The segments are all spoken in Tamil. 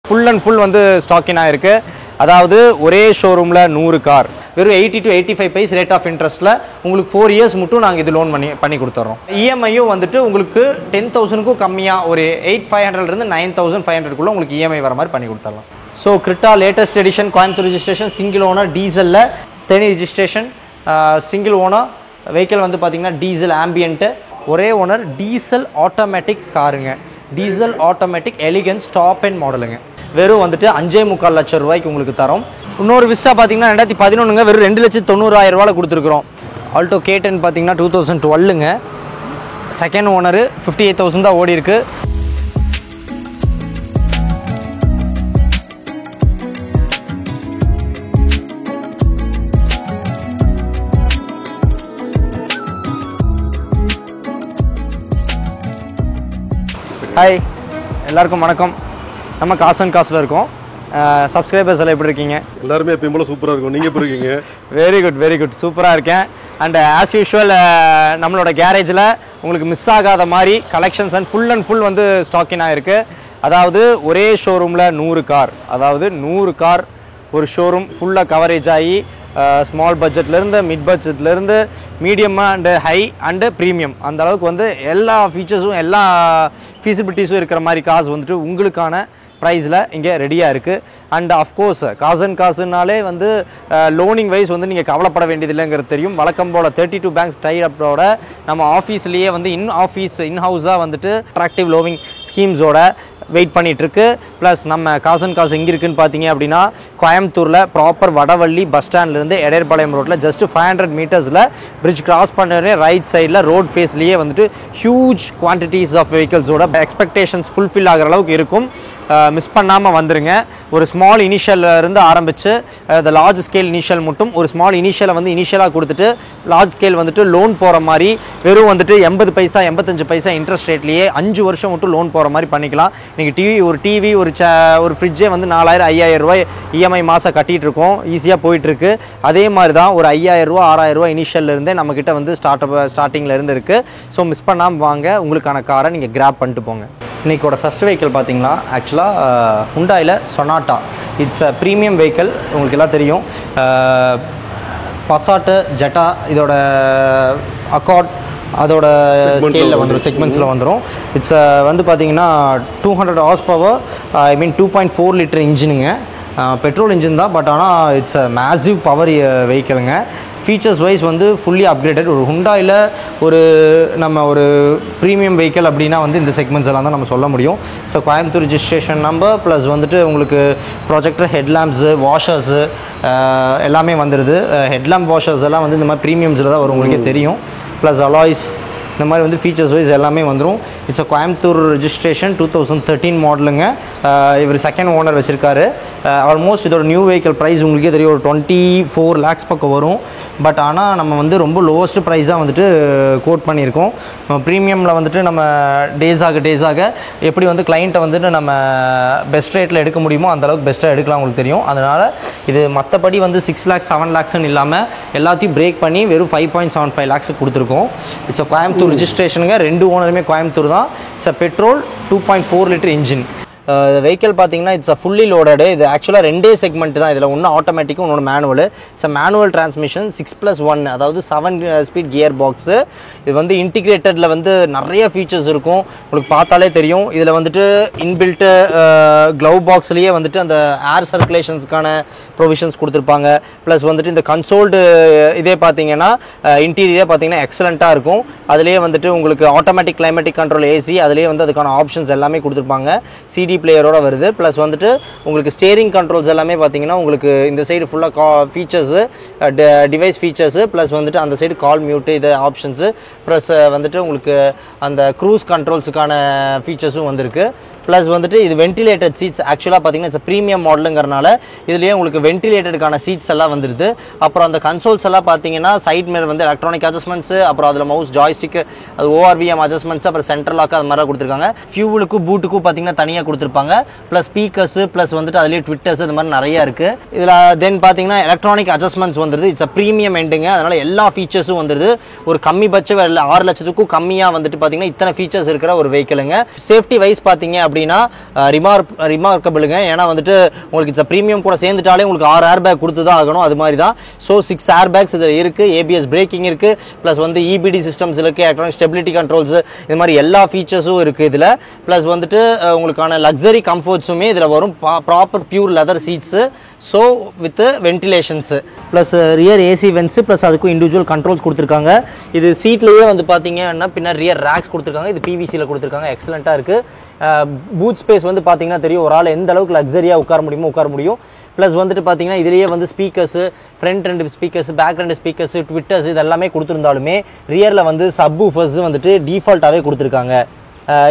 ஃபுல் அண்ட் ஃபுல் வந்து ஸ்டாக்கின் ஆயிருக்கு. அதாவது ஒரே ஷோரூமில் 100 கார் வெறும் 80 to 85 பைஸ் ரேட் ஆஃப் இன்ட்ரெஸ்ட்டில் உங்களுக்கு 4 இயர்ஸ் மட்டும் நாங்கள் இது லோன் பண்ணி கொடுத்துட்றோம். இஎம்ஐயும் வந்துட்டு உங்களுக்கு 10,000க்கும் கம்மியாக ஒரு 8,500 9,500 உங்களுக்கு இஎம்ஐ வர மாதிரி பண்ணி கொடுத்துடலாம். So Creta latest edition Coimbatore registration single owner டீசலில் Theni registration single owner vehicle வந்து பார்த்தீங்கன்னா டீசல் ஆம்பியன்ட்டு ஒரே ஓனர் டீசல் ஆட்டோமேட்டிக் காருங்க. Diesel automatic elegance top end மாடலுங்க. வெறும் வந்துட்டு 5.25 லட்சம் ரூபாய்க்கு உங்களுக்கு தரோம். இன்னொரு விஸ்டா பார்த்தீங்கன்னா 2011 வெறும் 2,90,000 கொடுத்துருக்குறோம். ஆல்டோ K10 பார்த்தீங்கன்னா 2012ங்க. செகண்ட் ஓனரு 58,000 தான் ஓடி இருக்கு. ஹாய் எல்லாருக்கும் வணக்கம். நம்ம காசன் காசில் இருக்கோம். சப்ஸ்கிரைபர்ஸ் எல்லாம் எப்படி இருக்கீங்க? எல்லாருமே எப்பயும் போல சூப்பராக இருக்கும். நீங்கள் எப்படி இருக்கீங்க? வெரி குட் சூப்பராக இருக்கேன். அண்ட் ஆஸ் யூஷுவல் நம்மளோட கேரேஜில் உங்களுக்கு மிஸ் ஆகாத மாதிரி கலெக்ஷன்ஸ் அண்ட் ஃபுல் வந்து ஸ்டாக்கின் ஆகிருக்கு. அதாவது ஒரே ஷோரூமில் 100 கார், அதாவது 100 கார் ஒரு ஷோரூம் ஃபுல்லாக கவரேஜ் ஆகி ஸ்மால் பட்ஜெட்லேருந்து மிட் பட்ஜெட்லேருந்து medium and high end premium அந்த அளவுக்கு வந்து எல்லா ஃபீச்சர்ஸும் எல்லா ஃபீசிபிலிட்டிஸும் இருக்கிற மாதிரி காசு வந்துட்டு உங்களுக்கான ப்ரைஸில் இங்கே ரெடியாக இருக்குது. அண்ட் அஃப்கோர்ஸ் காசுனாலே வந்து லோனிங் வைஸ் வந்து நீங்கள் கவலைப்பட வேண்டியதில்லைங்கிறது தெரியும். வழக்கம் போல் 32 பேங்க்ஸ் டை அப்போட நம்ம ஆஃபீஸ்லேயே வந்து இன்ஹவுஸாக வந்துட்டு அட்ராக்டிவ் லோவிங் ஸ்கீம்ஸோட வெயிட் பண்ணிகிட்ருக்கு. ப்ளஸ் நம்ம காசு எங்கே இருக்குதுன்னு பார்த்தீங்க அப்படின்னா கோயம்புத்தூரில் ப்ராப்பர் வடவள்ளி பஸ் ஸ்டாண்ட்லேருந்து எடேர்பாளையம் ரோட்டில் ஜஸ்ட் 500 மீட்டர்ஸில் பிரிட்ஜ் கிராஸ் பண்ண ரைட் சைடில் ரோட் ஃபேஸ்லேயே வந்துட்டு ஹியூஜ் குவான்டிட்டிஸ் ஆஃப் வெஹிக்கிள்ஸோட எக்ஸ்பெக்டேஷன்ஸ் ஃபுல்ஃபில் ஆகிற அளவுக்கு இருக்கும். மிஸ் பண்ணாமல் வந்துடுங்க. ஒரு ஸ்மால் இனிஷியலிருந்து ஆரம்பித்து இந்த லார்ஜ் ஸ்கேல் இனிஷியல் மட்டும் ஒரு ஸ்மால் இனிஷியலை வந்து இனிஷியலாக கொடுத்துட்டு லார்ஜ் ஸ்கேல் வந்துட்டு லோன் போகிற மாதிரி வெறும் வந்துட்டு 80 பைசா 85 பைசா இன்ட்ரெஸ்ட் ரேட்லேயே 5 வருஷம் மட்டும் லோன் போகிற மாதிரி பண்ணிக்கலாம். நீங்கள் டிவி ஒரு ஃப்ரிட்ஜே வந்து 4,000 5,000 ரூபாய் இஎம்ஐ மாதம் கட்டிகிட்டு இருக்கோம். ஈஸியாக போயிட்டுருக்கு. அதே மாதிரி தான் ஒரு 5,000 ரூபா 6,000 ரூபா இனிஷியல்லேருந்தே நம்மக்கிட்ட வந்து ஸ்டார்டிங்லேருந்து இருக்குது. ஸோ மிஸ் பண்ணாமல் வாங்க, உங்களுக்கான காரை நீங்கள் கிராப் பண்ணிட்டு போங்க. இன்றைக்கோட ஃபஸ்ட் வெஹிக்கிள் பார்த்தீங்கன்னா ஆக்சுவலாக ஹுண்டாயில் Sonata. It's a premium vehicle. உங்களுக்கு எல்லாம் தெரியும். பசாட்டு ஜெட்டா இதோட அக்கார்ட் அதோட ஸ்கேலில் வந்துடும், செக்மெண்ட்ஸில் வந்துடும். இட்ஸ் வந்து பார்த்தீங்கன்னா 200 ஹார்ஸ் பவர், 2.4 லிட்டர் இன்ஜினுங்க. பெட்ரோல் இன்ஜின் தான், பட் ஆனால் இட்ஸ் அ மேசிவ் பவர் வெஹிக்கிளுங்க. ஃபீச்சர்ஸ் வைஸ் வந்து ஃபுல்லி அப்கிரேடட். ஒரு ஹுண்டாயில் நம்ம ஒரு ப்ரீமியம் வெஹிக்கிள் அப்படின்னா வந்து இந்த செக்மெண்ட்ஸ் எல்லாம் தான் நம்ம சொல்ல முடியும். So Coimbatore registration number plus வந்துட்டு உங்களுக்கு ப்ரொஜெக்டர், ஹெட்லாம்ப்ஸு, வாஷர்ஸு எல்லாமே வந்துடுது. ஹெட்லாம்ப் வாஷர்ஸ் எல்லாம் வந்து இந்த மாதிரி ப்ரீமியம்ஸில் தான் வரும், உங்களுக்கே தெரியும். ப்ளஸ் அலாய்ஸ் இந்த மாதிரி வந்து ஃபீச்சர்ஸ் வைஸ் எல்லாமே வந்துடும். இட்ஸ் அ கோயம்புத்தூர் ரிஜிஸ்ட்ரேஷன் 2013 மாடலுங்க. இவர் செகண்ட் ஓனர் வச்சுருக்காரு. ஆல்மோஸ்ட் இதோட நியூ வெஹிக்கிள் ப்ரைஸ் உங்களுக்கே தெரியும், ஒரு 24 lakhs பக்கம் வரும். பட் ஆனால் நம்ம வந்து ரொம்ப லோவஸ்ட் ப்ரைஸாக வந்துட்டு கோட் பண்ணியிருக்கோம். ப்ரீமியமில் வந்துட்டு நம்ம டேஸ் ஆக எப்படி வந்து கிளைண்ட்டை வந்துட்டு நம்ம பெஸ்ட் ரேட்டில் எடுக்க முடியுமோ அந்தளவுக்கு பெஸ்ட்டாக எடுக்கலாம், உங்களுக்கு தெரியும். அதனால் இது மற்றபடி வந்து 6 lakhs 7 lakhsன்னு இல்லாமல் எல்லாத்தையும் பிரேக் பண்ணி வெறும் 5.75 lakhs கொடுத்துருக்கோம். இட்ஸ் அ கோயம்புத்தூர் ரிஜிஸ்ட்ரேஷனுங்க. 2 ஓனருமே கோயம்புத்தூர் தான். It's a petrol 2.4 litre engine. Vehicle பார்த்தீங்கன்னா இட்ஸ் அ ஃபுல்லி லோடடு. இது ஆக்சுவலாக 2 செக்மெண்ட் தான். இதில் ஒன்று ஆட்டோமேட்டிக்கும் இன்னொன்று manual. It's a manual transmission 6+1, அதாவது 7 ஸ்பீட் கியர் பாக்ஸு. இது வந்து இன்டிகிரேட்டடில் வந்து நிறைய ஃபீச்சர்ஸ் இருக்கும், உங்களுக்கு பார்த்தாலே தெரியும். இதில் வந்துட்டு இன்பில்ட்டு க்ளவ் பாக்ஸ்லேயே வந்துட்டு அந்த ஏர் சர்க்குலேஷன்ஸ்க்கான ப்ரொவிஷன்ஸ் கொடுத்துருப்பாங்க. ப்ளஸ் வந்துட்டு இந்த கன்சோல்டு இதே பார்த்தீங்கன்னா இன்டீரியரே பார்த்தீங்கன்னா எக்ஸலண்ட்டாக இருக்கும். அதுலேயே வந்துட்டு உங்களுக்கு ஆட்டோமேட்டிக் கிளைமேட்டிக் கண்ட்ரோல் ஏசி, அதுலேயே வந்து அதுக்கான ஆப்ஷன்ஸ் எல்லாமே கொடுத்துருப்பாங்க. சிடி பிளேயரோட வருது. ப்ளஸ் வந்துட்டு உங்களுக்கு ஸ்டேரிங் கண்ட்ரோல்ஸ் எல்லாமே பார்த்தீங்கன்னா உங்களுக்கு இந்த சைடு ஃபுல்லாக ஃபீச்சர்ஸு, டிவைஸ் ஃபீச்சர்ஸு, ப்ளஸ் வந்துட்டு அந்த சைடு கால் மியூட்டு இது ஆப்ஷன்ஸு, ப்ளஸ் வந்துட்டு உங்களுக்கு அந்த க்ரூஸ் கண்ட்ரோல்ஸுக்கான ஃபீச்சர்ஸும் வந்திருக்கு. ப்ளஸ் வந்துட்டு இது வென்டிலேட்டட் சீட்ஸ். ஆக்சுவலாக பார்த்தீங்கன்னா இட்ஸ் ப்ரீமியம் மாடலுங்கிறனால இதுலேயே உங்களுக்கு வென்டிலேட்டடுக்கான சீட்ஸ் எல்லாம் வந்துடுது. அப்புறம் அந்த கன்சோல்ஸ் எல்லாம் பார்த்தீங்கன்னா சைட் மிரர் வந்து எலக்ட்ரானிக் அட்ஜஸ்ட்மெண்ட்ஸு, அப்புறம் அதில் மவுஸ் ஜாய்ஸ்டிக்கு, அது ORVM அட்ஜஸ்ட்மெண்ட்ஸ், அப்புறம் சென்ட்ரல் லாக்கு அது மாதிரி கொடுத்துருக்காங்க. ஃபியூவலுக்கும் பூட்டுக்கும் பார்த்தீங்கன்னா தனியாக கொடுத்துருப்பாங்க. ப்ளஸ் ஸ்பீக்கர்ஸு, ப்ளஸ் வந்துட்டு அதுலேயே ட்விட்டர்ஸ் இது மாதிரி நிறையா இருக்குது. இதில் தென் பார்த்தீங்கன்னா எலக்ட்ரானிக் அட்ஜஸ்ட்மெண்ட்ஸ் வந்துடுது. இட்ஸ் அ ப்ரீமியம் எண்டுங்க. அதனால் எல்லா ஃபீச்சர்ஸும் வந்துடுது. ஒரு கம்மி பட்ச 6 லட்சத்துக்கும் கம்மியாக வந்துட்டு பார்த்தீங்கன்னா இத்தனை ஃபீச்சர்ஸ் இருக்கிற ஒரு வெஹிக்கிளுங்க. சேஃப்டி வைஸ் பார்த்தீங்க அப்படின்னா ரிமார்க்கபிளுங்க. ஏன்னா வந்துட்டு உங்களுக்கு இட்ஸ் ப்ரீமியம் கூட சேர்ந்துட்டாலே உங்களுக்கு 6 ஏர் பேக் கொடுத்து தான் ஆகணும். அது மாதிரி தான். ஸோ 6 ஏர் பேக்ஸ் இதில் இருக்குது. ஏபிஎஸ் பிரேக்கிங் இருக்குது. ப்ளஸ் வந்து இபிடி சிஸ்டம்ஸ் இருக்குது. எலக்ட்ரானிக் ஸ்டெபிலிட்டி கண்ட்ரோல்ஸ், இது மாதிரி எல்லா ஃபீச்சர்ஸும் இருக்குது இதில். ப்ளஸ் வந்துட்டு உங்களுக்கான லக்ஸரி கம்ஃபர்ட்ஸுமே இதில் வரும். Proper pure leather seats, so with ventilations, plus rear AC vents, plus அதுக்கும் இண்டிவிஜுவல் கண்ட்ரோல்ஸ் கொடுத்துருக்காங்க. இது சீட்லேயே வந்து பார்த்தீங்கன்னா பின்னாடி ரியர் ரேக்ஸ் கொடுத்துருக்காங்க. இது பிவிசியில் கொடுத்துருக்காங்க. எக்ஸலண்ட்டாக இருக்குது. பூட் ஸ்பேஸ் வந்து பார்த்தீங்கன்னா தெரியும் ஒரு ஆள் எந்த அளவுக்கு லக்ஸரியாக உட்கார முடியும். ப்ளஸ் வந்துட்டு பார்த்தீங்கன்னா இதுலேயே வந்து speakers, front 2 speakers, back 2 speakers, tweeters இது எல்லாமே கொடுத்துருந்தாலுமே ரியரில் வந்து சப் ஊஃபர்ஸ் வந்துட்டு டிஃபால்ட்டாகவே கொடுத்துருக்காங்க.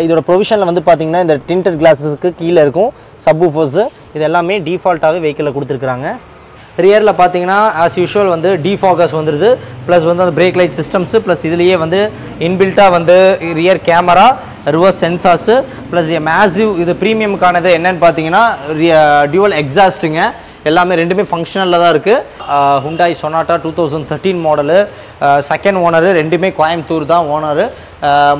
இதோட ப்ரொவிஷனில் வந்து பார்த்தீங்கன்னா இந்த டிண்டட் கிளாஸஸ்க்கு கீழே இருக்கும் சப் ஊஃபர்ஸு. இது எல்லாமே டிஃபால்ட்டாகவே வெஹிக்கிளில் கொடுத்துருக்குறாங்க. ரியரில் பார்த்தீங்கன்னா ஆஸ் யூஷுவல் வந்து டிஃபாகர்ஸ் வந்துடுது. ப்ளஸ் வந்து அந்த பிரேக் லைட் சிஸ்டம்ஸு, ப்ளஸ் இதுலேயே வந்து இன்பில்ட்டாக வந்து rear camera, reverse sensors, plus massive இது ப்ரீமியமுக்கானது என்னன்னு பார்த்தீங்கன்னா டியூவல் எக்ஸாஸ்ட்டுங்க. எல்லாமே ரெண்டுமே ஃபங்க்ஷனலில் தான் இருக்குது. Hyundai sonata 2013 model, second owner, ரெண்டுமே கோயம்புத்தூர் தான் ஓனரு.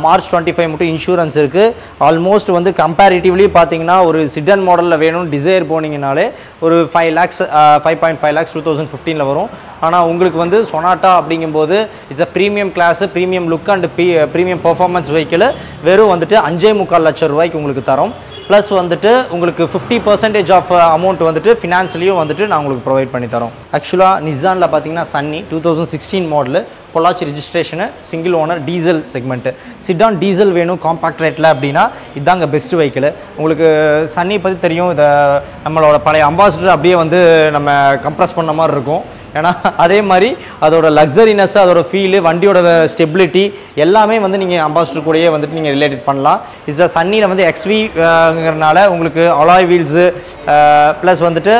மார்ச் 25 மட்டும் இன்சூரன்ஸ் இருக்குது. ஆல்மோஸ்ட் வந்து கம்பேரிட்டிவ்லி பார்த்தீங்கன்னா ஒரு சிடன் மாடலில் வேணும்னு டிசைர் போனீங்கனாலே ஒரு 5 lakhs 5.5 lakhs 2015 வரும். ஆனால் உங்களுக்கு வந்து சொனாட்டா அப்படிங்கும்போது it's a premium class, premium look and premium performance vehicle வெறும் வந்துட்டு 5.25 லட்சம் ரூபாய்க்கு உங்களுக்கு தரோம். ப்ளஸ் வந்துட்டு உங்களுக்கு 50% ஆஃப் அமௌண்ட் வந்துட்டு ஃபினான்ஸ்லேயும் வந்துட்டு நான் உங்களுக்கு ப்ரொவைட் பண்ணி தரோம். ஆக்சுவலாக நிசானில் பார்த்தீங்கன்னா Sunny 2016 model, Pollachi registration, single owner, diesel segment. Sedan diesel வேணும் காம்பாக்ட் ரேட்டில் அப்படின்னா இதாங்க பெஸ்ட் வெஹிக்கிள். உங்களுக்கு சன்னி பற்றி தெரியும். இதை நம்மளோட பழைய அம்பாசிடர் அப்படியே வந்து நம்ம கம்ப்ரஸ் பண்ண மாதிரி இருக்கும். ஏன்னா அதே மாதிரி அதோட லக்ஸரினஸ், அதோட ஃபீலு, வண்டியோட ஸ்டெபிலிட்டி எல்லாமே வந்து நீங்கள் அம்பாசிடர் கூடயே வந்துட்டு நீங்கள் ரிலேட்டட் பண்ணலாம். இட்ஸ் சன்னியில் வந்து எக்ஸ்விங்கிறனால உங்களுக்கு அலாய் வீல்ஸு, ப்ளஸ் வந்துட்டு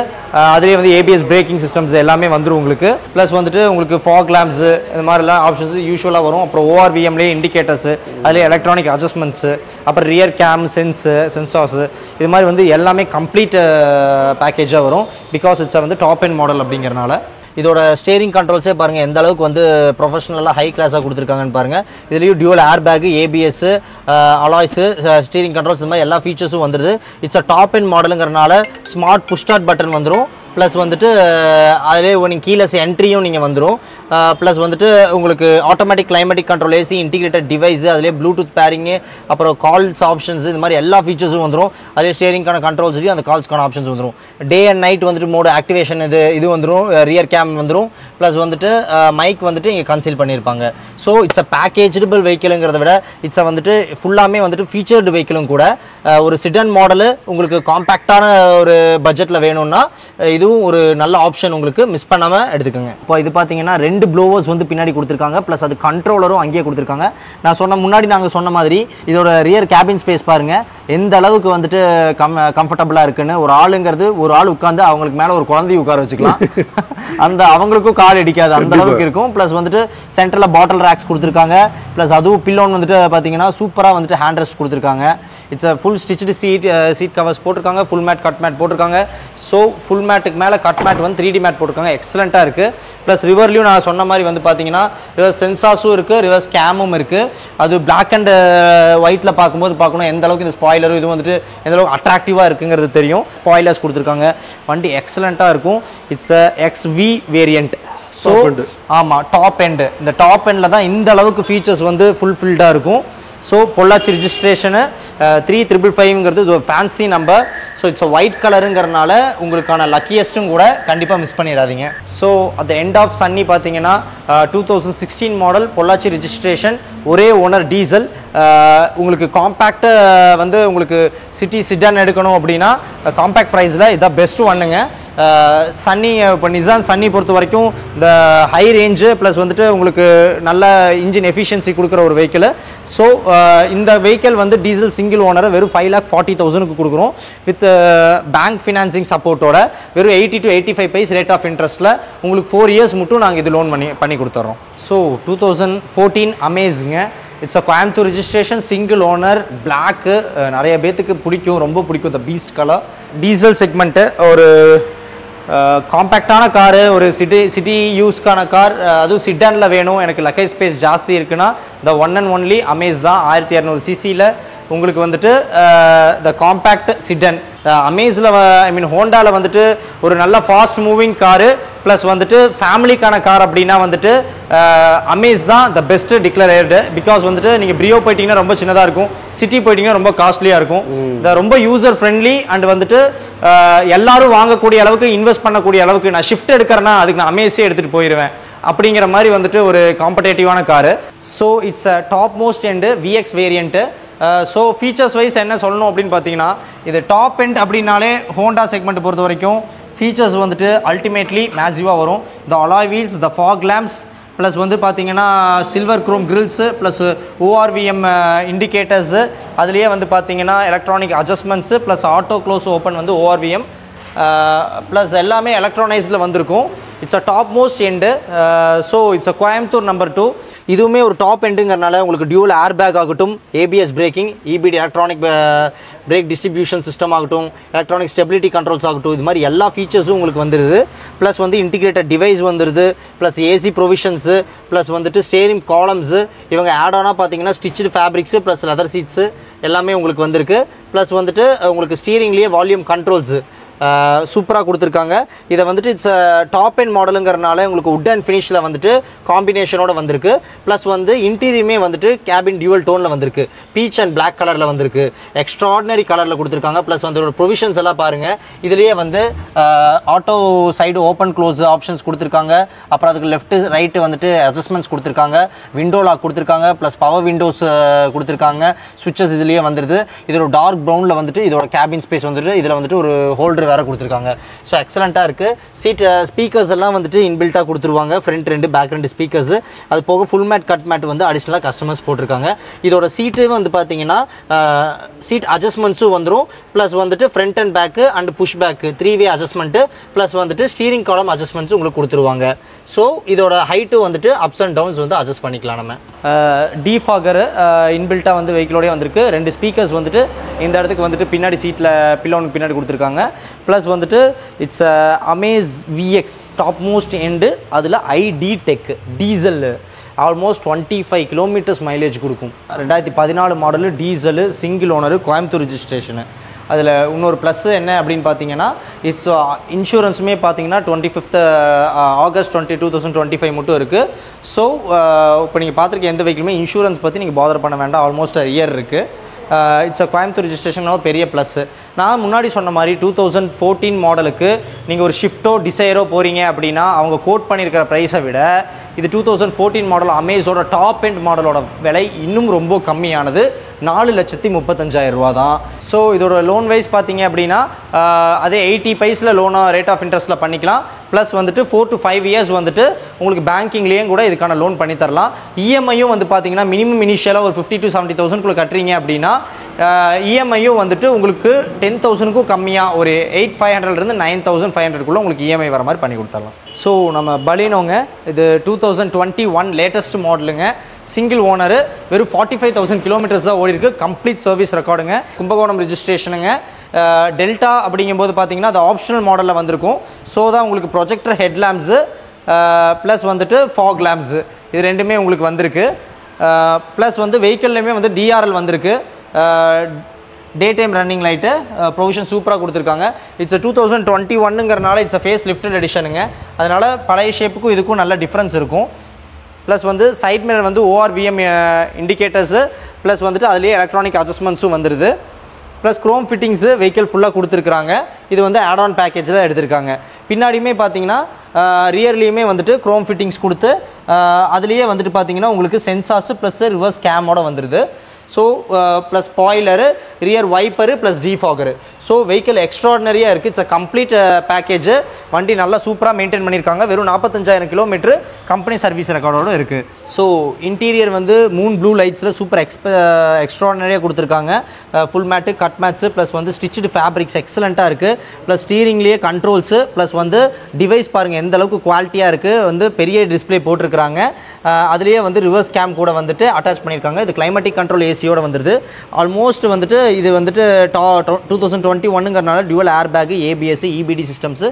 அதுலேயே வந்து ஏபிஎஸ் பிரேக்கிங் சிஸ்டம்ஸ் எல்லாமே வந்துடும் உங்களுக்கு. ப்ளஸ் வந்துட்டு உங்களுக்கு ஃபாக் லேம்ப்ஸு இது மாதிரிலாம் ஆப்ஷன்ஸ் யூஸ்வலாக வரும். அப்புறம் ஓஆர்விஎம்லேயே இண்டிகேட்டர்ஸு, அதிலே எலக்ட்ரானிக் அட்ஜஸ்ட்மெண்ட்ஸு, அப்புறம் ரியர் கேம், சென்சார்ஸு, இது மாதிரி வந்து எல்லாமே கம்ப்ளீட் பேக்கேஜாக வரும். பிகாஸ் இட்ஸ் வந்து டாப் எண்ட் மாடல் அப்படிங்கிறனால. இதோட ஸ்டேரிங் கண்ட்ரோல்ஸே பாருங்கள் எந்த அளவுக்கு வந்து ப்ரொஃபஷனலாக ஹை கிளாஸாக கொடுத்துருக்காங்கன்னு பாருங்கள். இதுலேயும் dual air bag, ABS, alloys, steering controls இந்த மாதிரி எல்லா ஃபீச்சர்ஸும் வந்துடுது. இட்ஸ் அ டாப் எண்ட் மாடலுங்கிறனால ஸ்மார்ட் புஷ் ஸ்டார்ட் பட்டன் வந்துடும். ப்ளஸ் வந்துட்டு அதிலே நீங்கள் கீலெஸ் என்ட்ரியும் நீங்கள் வந்துடும். ப்ளஸ் வந்துட்டு உங்களுக்கு automatic climatic control, AC integrated device, அதிலே ப்ளூடூத் பேரிங்கு, அப்புறம் கால்ஸ் ஆப்ஷன்ஸ், இது மாதிரி எல்லா ஃபீச்சர்ஸும் வந்துடும். அதே ஸ்டேரிங்கான கண்ட்ரோல்ஸ்லையும் அந்த கால்ஸ்க்கான ஆப்ஷன்ஸ் வந்துடும். டே அண்ட் நைட் வந்துட்டு மோடு ஆக்டிவேஷன் இது வந்துடும். ரியர் கேம் வந்துடும். ப்ளஸ் வந்துட்டு மைக் வந்துட்டு இங்கே கன்சீல் பண்ணியிருப்பாங்க. ஸோ இட்ஸ் அ பேக்கேஜபிள் வெஹிக்கிளுங்கிறத விட இட்ஸ் வந்துட்டு ஃபுல்லாமே வந்துட்டு ஃபீச்சர்டு வெஹிக்கிளும் கூட. ஒரு சிடன் மாடலு உங்களுக்கு காம்பேக்டான ஒரு பட்ஜெட்டில் வேணும்னா இதுவும் ஒரு நல்ல ஆப்ஷன், உங்களுக்கு மிஸ் பண்ணாமல் எடுத்துக்கோங்க. இப்போ இது பார்த்தீங்கன்னா 2 ப்ளோவர்ஸ் வந்து பின்னாடி கொடுத்துருக்காங்க. ப்ளஸ் அது கண்ட்ரோலரும் அங்கேயே கொடுத்துருக்காங்க. நான் முன்னாடி நாங்கள் சொன்ன மாதிரி இதோட ரியர் கேபின் ஸ்பேஸ் பாருங்கள் எந்த அளவுக்கு வந்துட்டு கம்ஃபர்டபுளாக இருக்குன்னு. ஒரு ஆள் உட்காந்து அவங்களுக்கு மேலே ஒரு குழந்தைய உட்கார வச்சுக்கலாம். அந்த அவங்களுக்கும் கால் அடிக்காது அந்த அளவுக்கு இருக்கும். ப்ளஸ் வந்துட்டு சென்டரில் பாட்டில் ரேக்ஸ் கொடுத்துருக்காங்க. ப்ளஸ் அதுவும் பில்லோன் வந்துட்டு பார்த்தீங்கன்னா சூப்பராக வந்துட்டு ஹேண்ட் ரெஸ்ட் கொடுத்துருக்காங்க. It's full stitched seat covers போட்டிருக்காங்க. ஃபுல் மேட், கட் மேட் போட்டிருக்காங்க. ஸோ ஃபுல் மேட்டுக்கு மேலே கட் மேட் வந்து 3D மேட் போட்டிருக்காங்க. எக்ஸலண்ட்டாக இருக்குது. ப்ளஸ் ரிவர்லையும் நான் சொன்ன மாதிரி வந்து பார்த்தீங்கன்னா ரிவர்ஸ் சென்சார்ஸும் இருக்குது, ரிவர்ஸ் கேமும் இருக்குது. அது பிளாக் அண்ட் ஒயிட்டில் பார்க்கும்போது பார்க்கணும் எந்த அளவுக்கு இந்த ஸ்பாய்லரும் இது வந்துட்டு எந்த அளவுக்கு அட்ராக்டிவாக இருக்குங்கிறது தெரியும். ஸ்பாய்லர்ஸ் கொடுத்துருக்காங்க. வண்டி எக்ஸலண்ட்டாக இருக்கும். It's XV variant. ஸோ ஆமாம், டாப் எண்டு. இந்த டாப் எண்டில் தான் இந்த அளவுக்கு ஃபீச்சர்ஸ் வந்து ஃபுல்ஃபில்டாக இருக்கும். ஸோ பொள்ளாச்சி ரிஜிஸ்ட்ரேஷனு 3555ங்கிறது இது ஒரு fancy number. So it's white கலருங்கிறனால உங்களுக்கான லக்கியஸ்ட்டும் கூட கண்டிப்பாக மிஸ் பண்ணிடாதீங்க. So at the end of Sunny பார்த்தீங்கன்னா 2016 மாடல், பொள்ளாச்சி ரிஜிஸ்ட்ரேஷன், ஒரே ஓனர், டீசல். உங்களுக்கு காம்பேக்டு வந்து உங்களுக்கு சிடான் எடுக்கணும் அப்படின்னா காம்பேக்ட் ப்ரைஸில் இதான் பெஸ்ட்டு ஒன்றுங்க. சன்னி இப்போ நிசான் சன்னி பொறுத்த வரைக்கும் இந்த ஹை ரேஞ்சு ப்ளஸ் வந்துட்டு உங்களுக்கு நல்ல இன்ஜின் எஃபிஷியன்சி கொடுக்குற ஒரு வெஹிக்கிள். ஸோ இந்த வெஹிக்கிள் வந்து டீசல் சிங்கிள் ஓனரை வெறும் 5,40,000க்கு கொடுக்குறோம். வித் பேங்க் ஃபினான்சிங் சப்போர்ட்டோட வெறும் 80 to 85 பைஸ் ரேட் ஆஃப் இன்ட்ரெஸ்ட்டில் உங்களுக்கு 4 years மட்டும் நாங்கள் இது லோன் பண்ணி கொடுத்துட்றோம். ஸோ 2014 அமேஸுங்க. It's a Coimbatore registration, single owner, black. நிறைய பேத்துக்கு பிடிக்கும், ரொம்ப பிடிக்கும் இந்த பீஸ்ட் கலர். டீசல் செக்மெண்ட்டு, ஒரு காம்பேக்டான காரு, ஒரு சிட்டி யூஸ்க்கான கார், அதுவும் சிட்டானில் வேணும், எனக்கு லக்கேஜ் ஸ்பேஸ் ஜாஸ்தி இருக்குன்னா இந்த ஒன் அண்ட் ஒன்லி அமேஸ் தான். 1200 cc உங்களுக்கு வந்துட்டு த காம்பேக்ட் சிடன் அமேஸில் ஐ மீன் ஹோண்டாவில் வந்துட்டு ஒரு நல்ல ஃபாஸ்ட் மூவிங் காரு ப்ளஸ் வந்துட்டு ஃபேமிலிக்கான கார் அப்படின்னா வந்துட்டு அமேஸ் தான் த பெஸ்ட் டிக்ளரேர்டு. பிகாஸ் வந்துட்டு நீங்கள் பிரியோ போயிட்டீங்கன்னா ரொம்ப சின்னதாக இருக்கும், சிட்டி போயிட்டீங்கன்னா ரொம்ப காஸ்ட்லியாக இருக்கும். ரொம்ப யூசர் ஃப்ரெண்ட்லி அண்ட் வந்துட்டு எல்லாரும் வாங்கக்கூடிய அளவுக்கு இன்வெஸ்ட் பண்ணக்கூடிய அளவுக்கு நான் ஷிஃப்ட் எடுக்கிறேன்னா அதுக்கு நான் அமேஸே எடுத்துகிட்டு போயிடுவேன் அப்படிங்கிற மாதிரி வந்துட்டு ஒரு காம்படேட்டிவான car. So it's a top most end VX variant. So features wise என்ன சொல்லணும் அப்படின்னு பார்த்தீங்கன்னா, இது டாப் எண்ட் அப்படின்னாலே ஹோண்டா செக்மெண்ட் பொறுத்த வரைக்கும் ஃபீச்சர்ஸ் வந்துட்டு அல்டிமேட்லி மேசிவாக வரும். The alloy wheels, the fog lamps, plus வந்து பார்த்தீங்கன்னா silver chrome grills plus ORVM indicators, அதுலேயே வந்து பார்த்தீங்கன்னா electronic adjustments plus auto close open வந்து ஓஆர்விஎம் ப்ளஸ் எல்லாமே எலக்ட்ரானைஸில் வந்திருக்கும். It's a top most end. So it's a Coimbatore number 2. இதுவுமே ஒரு டாப் எண்டுங்கிறனால உங்களுக்கு டியூல் ஏர் பேக் ஆகட்டும், ABS braking, EBD electronic brake distribution system ஆகட்டும், எலக்ட்ரானிக் ஸ்டெபிலிட்டி கண்ட்ரோல்ஸ் ஆகட்டும், இது மாதிரி எல்லா ஃபீச்சர்ஸும் உங்களுக்கு வந்துடுது. ப்ளஸ் வந்து இன்டிகிரேட்டட் டிவைஸ் வந்துடுது, ப்ளஸ் ஏசி ப்ரொவிஷன்ஸு, ப்ளஸ் வந்துட்டு ஸ்டேரிங் காலம்ஸு, இவங்க ஆட் ஆனாக பார்த்தீங்கன்னா stitch fabrics plus leather seats எல்லாமே உங்களுக்கு வந்திருக்கு. ப்ளஸ் வந்துட்டு உங்களுக்கு ஸ்டீரிங்லேயே வால்யூம் கண்ட்ரோல்ஸு சூப்பராக கொடுத்துருக்காங்க. இதை வந்துட்டு இட்ஸ் டாப் எண்ட் மாடலுங்கிறனால உங்களுக்கு உட் அண்ட் ஃபினிஷில் வந்துட்டு காம்பினேஷனோட வந்திருக்கு. ப்ளஸ் வந்து இன்டீரியருமே வந்துட்டு கேபின் டியூவல் டோனில் வந்திருக்கு, பீச் அண்ட் பிளாக் கலரில் வந்திருக்கு, எக்ஸ்ட்ராடினரி கலரில் கொடுத்துருக்காங்க. ப்ளஸ் வந்து ஒரு ப்ரொவிஷன்ஸ் எல்லாம் பாருங்கள், இதுலேயே வந்து auto side open close options கொடுத்துருக்காங்க. அப்புறம் அதுக்கு லெஃப்ட் ரைட்டு வந்துட்டு அட்ஜஸ்ட்மெண்ட்ஸ் கொடுத்துருக்காங்க, விண்டோ லாக் கொடுத்துருக்காங்க, ப்ளஸ் பவர் விண்டோஸ் கொடுத்துருக்காங்க, ஸ்விட்சஸ் இதுலேயே வந்துடுது. இதோட டார்க் ப்ரௌனில் வந்துட்டு இதோட கேபின் ஸ்பேஸ் வந்துட்டு இதில் வந்துட்டு ஒரு ஹோல்டர் வேற கொடுத்துருக்காங்க. ஸோ எக்ஸலண்ட்டாக இருக்குது. சீட் ஸ்பீக்கர்ஸ் எல்லாம் வந்துட்டு இன்பில்ட்டாக கொடுத்துருவாங்க, ஃப்ரண்ட் 2 பேக் 2 ஸ்பீக்கர்ஸ். அது போக ஃபுல் மேட் கட் மேட் வந்து அடிஷ்னலாக கஸ்டமர்ஸ் போட்டிருக்காங்க. இதோட சீட்டு வந்து பார்த்தீங்கன்னா சீட் அட்ஜஸ்ட்மெண்ட்ஸும் வந்துடும். ப்ளஸ் வந்துட்டு front and back and push back 3-வே அட்ஜஸ்ட்மெண்ட்டு, ப்ளஸ் வந்துட்டு ஸ்டீரிங் காலம் அட்ஜஸ்ட்மெண்ட்ஸ் உங்களுக்கு கொடுத்துருவாங்க. ஸோ இதோட ஹைட்டு வந்துட்டு அப்ஸ் அண்ட் டவுன்ஸ் வந்து அட்ஜஸ்ட் பண்ணிக்கலாம். நம்ம டீஃபாகர் இன்பில்ட்டாக வந்து வெஹிக்கிளோடய வந்திருக்கு. 2 ஸ்பீக்கர்ஸ் வந்துட்டு இந்த இடத்துக்கு வந்துட்டு பின்னாடி சீட்டில் பில்லோனுக்கு பின்னாடி கொடுத்துருக்காங்க. ப்ளஸ் வந்துட்டு it's Amaze VX top most end. அதில் i-DTEC diesel almost 25 kilometres mileage கொடுக்கும். 2014 model, diesel, single owner, Coimbatore registration. அதில் இன்னொரு ப்ளஸ் என்ன அப்படின்னு பார்த்தீங்கன்னா, இட்ஸ் இன்சூரன்ஸுமே பார்த்தீங்கன்னா 25th ஆகஸ்ட் 2025 மட்டும் இருக்குது. ஸோ இப்போ நீங்கள் பார்த்துருக்க எந்த வெஹிக்கிளுமே இன்சூரன்ஸ் பற்றி நீங்கள் பாதர் பண்ண வேண்டாம், ஆல்மோஸ்ட் இயர் இருக்குது. இட்ஸ் அ கோயம்புத்தூர் ரிஜிஸ்ட்ரேஷன் பெரிய ப்ளஸ்ஸு. நான் முன்னாடி சொன்ன மாதிரி 2014 மாடலுக்கு நீங்கள் ஒரு ஷிஃப்ட்டோ டிசைரோ போகிறீங்க அப்படின்னா அவங்க கோட் பண்ணியிருக்கிற ப்ரைஸை விட இது 2014 மாடல் அமேஸோட டாப் எண்ட் மாடலோட விலை இன்னும் ரொம்ப கம்மியானது, 4,35,000 ரூபா தான். ஸோ இதோட லோன் வைஸ் பார்த்தீங்க அப்படின்னா அதே 80 பைஸில் லோனாக ரேட் ஆஃப் இன்ட்ரெஸ்ட்டில் பண்ணிக்கலாம். ப்ளஸ் வந்துட்டு 4 to 5 இயர்ஸ் வந்துட்டு உங்களுக்கு பேங்கிங்லேயும் கூட இதுக்கான லோன் பண்ணி தரலாம். இஎம்ஐயும் வந்து பார்த்தீங்கன்னா மினிமம் இனிஷியலாக ஒரு 50,000 to 70,000 கட்டுறீங்க அப்படின்னா இஎம்ஐயும் வந்துட்டு உங்களுக்கு 10,000க்கும் கம்மியாக ஒரு 8,500 9,500 உங்களுக்கு இஎம்ஐ வர மாதிரி பண்ணி கொடுத்துடலாம். ஸோ நம்ம பலினோங்க, இது 2021 லேட்டஸ்ட் மாடலுங்க, சிங்கிள் ஓனரு, வெறும் 45,000 கிலோமீட்டர்ஸ் தான் ஓடி இருக்கு, கம்ப்ளீட் சர்வீஸ் ரெக்கார்டுங்க, கும்பகோணம் ரிஜிஸ்ட்ரேஷனுங்க. டெல்டா அப்படிங்கும்போது பார்த்தீங்கன்னா அது ஆப்ஷனல் மாடலில் வந்திருக்கும். ஸோ தான் உங்களுக்கு ப்ரொஜெக்டர் ஹெட் லேம்ப்ஸு ப்ளஸ் வந்துட்டு ஃபாக் லேம்ப்ஸு இது ரெண்டுமே உங்களுக்கு வந்திருக்கு. ப்ளஸ் வந்து வெஹிக்கிள்லையுமே வந்து டிஆர்எல் வந்திருக்கு, day time running light provision சூப்பராக கொடுத்துருக்காங்க. இட்ஸ் 2021ங்கிறனால இட்ஸ் ஃபேஸ் லிஃப்டட் எடிஷனுங்க, அதனால் பழைய ஷேப்புக்கும் இதுக்கும் நல்ல டிஃப்ரென்ஸ் இருக்கும். ப்ளஸ் வந்து சைட் மிரர் வந்து ஓஆர்விஎம் இண்டிகேட்டர்ஸு ப்ளஸ் வந்துட்டு அதுலேயே எலக்ட்ரானிக் அட்ஜஸ்ட்மெண்ட்ஸும் வந்துடுது. ப்ளஸ் க்ரோம் ஃபிட்டிங்ஸு வெஹிக்கிள் ஃபுல்லாக கொடுத்துருக்குறாங்க. இது வந்து ஆட் ஆன் பேக்கேஜில் எடுத்திருக்காங்க. பின்னாடியுமே பார்த்தீங்கன்னா ரியர்லேயுமே வந்துட்டு க்ரோம் ஃபிட்டிங்ஸ் கொடுத்து அதுலேயே வந்துட்டு பார்த்தீங்கன்னா உங்களுக்கு சென்சார்ஸு ப்ளஸ் ரிவர்ஸ் கேமோட வந்துடுது. So plus spoiler, rear wiper plus defogger. So vehicle எக்ஸ்ட்ராடினரியாக இருக்குது. It's a complete package. வண்டி நல்லா சூப்பராக மெயின்டைன் பண்ணியிருக்காங்க. வெறும் 45,000 கிலோமீட்ரு கம்பெனி சர்வீஸ் ரெக்கார்டோடு இருக்குது. ஸோ இன்டீரியர் வந்து மூன் ப்ளூ லைட்ஸில் சூப்பர் எக்ஸ்ட்ராடினரியாக கொடுத்துருக்காங்க. Full mat, cut mats plus வந்து ஸ்டிச்சுடு ஃபேப்ரிக்ஸ் எக்ஸலண்ட்டாக இருக்குது. ப்ளஸ் ஸ்டீரிங்லேயே கண்ட்ரோல்ஸு ப்ளஸ் வந்து டிவைஸ் பாருங்கள் எந்த அளவுக்கு குவாலிட்டியாக இருக்குது. வந்து பெரிய டிஸ்பிளே போட்டிருக்கிறாங்க. அதுலேயே வந்து ரிவர்ஸ் கேம் கூட வந்துட்டு அட்டாச் பண்ணியிருக்காங்க. இது கிளைமேட்டிக் கண்ட்ரோல் ஏசியோட வந்துடுது. ஆல்மோஸ்ட் வந்துட்டு இது வந்துட்டு 2021ங்கிறனால dual air bag, ABS, EBD systems,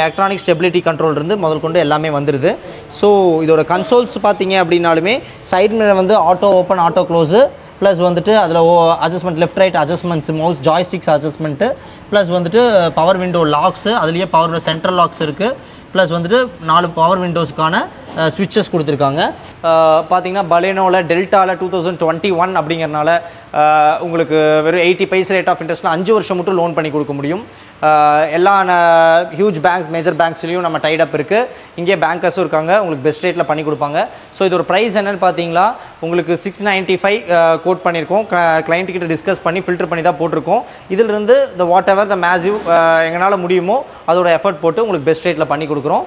electronic stability control இருந்து முதல் கொண்டு எல்லாமே வந்துடுது. ஸோ இதோட கன்சோல்ஸ் பார்த்தீங்க அப்படின்னாலுமே சைட் மிரர் வந்து auto open, auto close, plus வந்துட்டு அதில் adjustment left right adjustments mouse joysticks adjustment plus வந்துட்டு பவர் விண்டோ லாக்ஸு அதுலேயே பவர் சென்ட்ரல் லாக்ஸ் இருக்குது ப்ளஸ் வந்துட்டு 4 பவர் விண்டோஸ்க்கான ஸ்விட்சஸ் கொடுத்துருக்காங்க. பார்த்தீங்கன்னா பலேனோவில் டெல்டாவில் 2021 அப்படிங்கிறனால உங்களுக்கு வெறும் 80 பைசா ரேட் ஆஃப் இன்ட்ரெஸ்ட்டில் 5 வருஷம் மட்டும் லோன் பண்ணி கொடுக்க முடியும். எல்லா ஹியூஜ் பேங்க்ஸ் மேஜர் பேங்க்ஸ்லேயும் நம்ம டைடப் இருக்குது. இங்கே பேங்கர்ஸும் இருக்காங்க, உங்களுக்கு பெஸ்ட் ரேட்டில் பண்ணி கொடுப்பாங்க. ஸோ இது ஒரு ப்ரைஸ் என்னென்னு பார்த்தீங்களா உங்களுக்கு 695 கோட் பண்ணியிருக்கோம். கிளைண்ட்டுக்கிட்ட டிஸ்கஸ் பண்ணி ஃபில்டர் பண்ணி தான் போட்டிருக்கோம். இதிலிருந்து இந்த வாட் எவர் த மேசிவ் எங்களால் முடியுமோ அதோட எஃபர்ட் போட்டு உங்களுக்கு பெஸ்ட் ரேட்டில் பண்ணி கொடுக்குறோம்.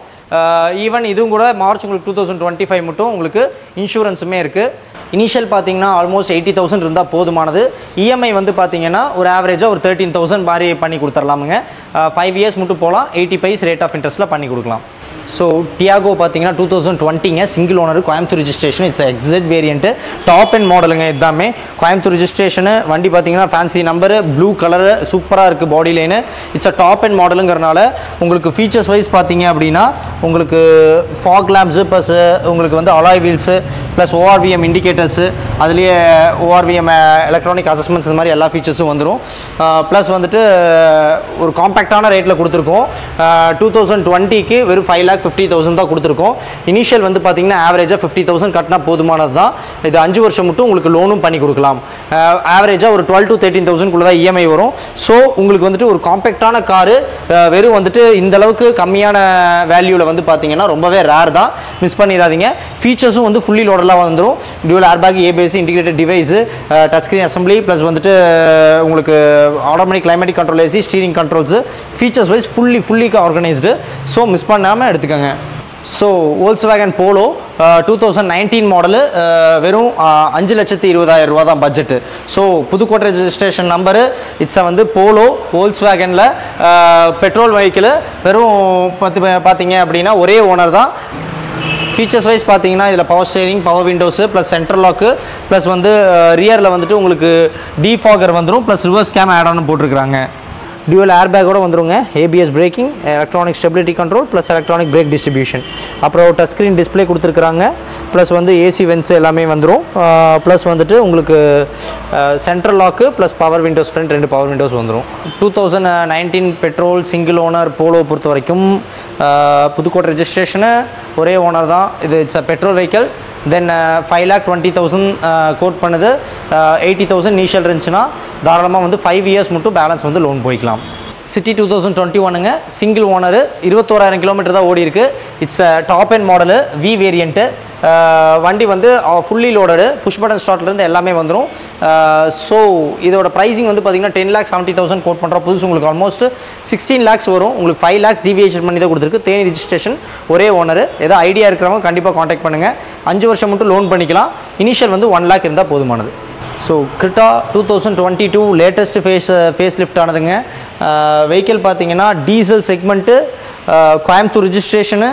ஈவன் இதுவும் கூட மார்ச் உங்களுக்கு 2025 மட்டும் உங்களுக்கு இன்சூரன்ஸுமே இருக்குது. இனிஷியல் பார்த்தீங்கன்னா ஆல்மோஸ்ட் 80,000 இருந்தால் போதுமானது. இஎம்ஐ வந்து பார்த்தீங்கன்னா ஒரு ஆவரேஜாக ஒரு 13,000 மாதிரி பண்ணி கொடுத்துர்லாமுங்க. 5 இயர்ஸ் மட்டும் போகலாம். 80 பைஸ் ரேட் ஆஃப் இன்ட்ரெஸ்ட்டில் பண்ணி கொடுக்கலாம். ஸோ டியாகோ பார்த்தீங்கன்னா 2020 single owner Coimbatore registration. It's XZ variant top end மாடலுங்க. இதுதாமே கோயம்புத்தூர் ரிஜிஸ்ட்ரேஷனு. வண்டி பார்த்தீங்கன்னா ஃபேன்சி நம்பரு, ப்ளூ கலரு, சூப்பராக இருக்குது body line. It's a top end மாடலுங்கிறனால உங்களுக்கு ஃபீச்சர்ஸ் வைஸ் பார்த்தீங்க அப்படின்னா உங்களுக்கு ஃபாக் லேம்ப்ஸு ப்ளஸ் உங்களுக்கு வந்து alloy wheels plus ORVM indicators அதுலேயே ஓஆர்விஎம் எலக்ட்ரானிக் அசஸ்மெண்ட்ஸ் இந்த மாதிரி எல்லா ஃபீச்சர்ஸும் வந்துடும். ப்ளஸ் வந்துட்டு ஒரு காம்பேக்டான ரேட்டில் கொடுத்துருக்கோம். 2020க்கு வெறும் 5,50,000 தான் கொடுத்துருக்கோம். இனிஷியல் வந்து பார்த்தீங்கன்னா ஆவரேஜாக 50,000 கட்டினா போதுமானது தான். இது 5 வருஷம் மட்டும் உங்களுக்கு லோனும் பண்ணி கொடுக்கலாம். ஆவரேஜாக ஒரு 12,000 to 13,000 தான் இஎம்ஐ வரும். ஸோ உங்களுக்கு வந்துட்டு ஒரு காம்பேக்டான காரு வெறும் வந்துட்டு இந்த அளவுக்கு கம்மியான வேல்யூவில் வந்து பார்த்தீங்கன்னா ரொம்பவே ரேர் தான். மிஸ் பண்ணிடாதீங்க. ஃபீச்சர்ஸும் வந்து ஃபுல்லி லோடலாக வந்துடும். Dual airbag, ABS, integrated device, touch screen assembly plus வந்துட்டு உங்களுக்கு automatic climatic control, AC, steering controls features wise fully organised. So miss பண்ணாமல் எடுத்துக்கோங்க. ஸோ வோல்க்ஸ்வேகன் போலோ 2019 மாடலு வெறும் 5,20,000 ரூபா தான் budget. So Pudukkottai registration number. It's வந்து போலோ வோல்க்ஸ்வேகனில் பெட்ரோல் வெஹிக்கிள். வெறும் பார்த்தீங்க அப்படின்னா ஒரே ஓனர் தான். ஃபீச்சர்ஸ் வைஸ் பார்த்தீங்கன்னா இதில் power steering, power windows plus central lock plus வந்து ரியரில் வந்துட்டு உங்களுக்கு டிஃபாகர் வந்துடும் plus reverse cam add on போட்டிருக்கிறாங்க. டியூவல் ஏர்பேக்கோடு வந்துருங்க. ABS braking, electronic stability control plus electronic brake distribution. அப்புறம் டச் ஸ்க்ரீன் டிஸ்பிளே கொடுத்துருக்குறாங்க. ப்ளஸ் வந்து ஏசி வென்ஸ் எல்லாமே வந்துடும். ப்ளஸ் வந்துட்டு உங்களுக்கு central lock plus power windows, front 2 power windows வந்துடும். 2019 பெட்ரோல் சிங்கிள் ஓனர் போலோ பொறுத்த வரைக்கும் புதுக்கோட்டை ரெஜிஸ்ட்ரேஷனு ஒரே ஓனர் தான். இது it's a petrol vehicle. Then 5,20,000 quote பண்ணுது. 80,000 இனிஷியல் இருந்துச்சுன்னா தாராளமாக வந்து 5 இயர்ஸ் மட்டும் பேலன்ஸ் வந்து லோன் போய்க்கலாம். சிட்டி 2021ங்க சிங்கிள் ஓனரு. 21,000 கிலோமீட்டர் தான் ஓடி இருக்குது. It's top end model, V variant. வண்டி வந்து ஃபுல்லி லோடடு, புஷ் பட்டன் ஸ்டார்ட்லேருந்து எல்லாமே வந்துடும். ஸோ இதோட ப்ரைஸிங் வந்து பார்த்தீங்கன்னா 10,70,000 கோட் பண்ணுறோம். புதுசு உங்களுக்கு ஆல்மோஸ்ட் 16 lakhs வரும். உங்களுக்கு 5 lakhs டிவியேஷன் பண்ணி தான் கொடுத்துருக்கு. தேனி ரிஜிஸ்ட்ரேஷன், ஒரே ஓனரு. ஏதோ ஐடியா இருக்கிறவங்க கண்டிப்பாக காண்டாக்ட் பண்ணுங்கள். 5 வருஷம் மட்டும் லோன் பண்ணிக்கலாம். இனிஷியல் வந்து 1 lakh இருந்தால் போதுமானது. So Creta 2022 latest facelift ஆனதுங்க. வெஹிக்கிள் பார்த்தீங்கன்னா diesel segment, Coimbatore registration,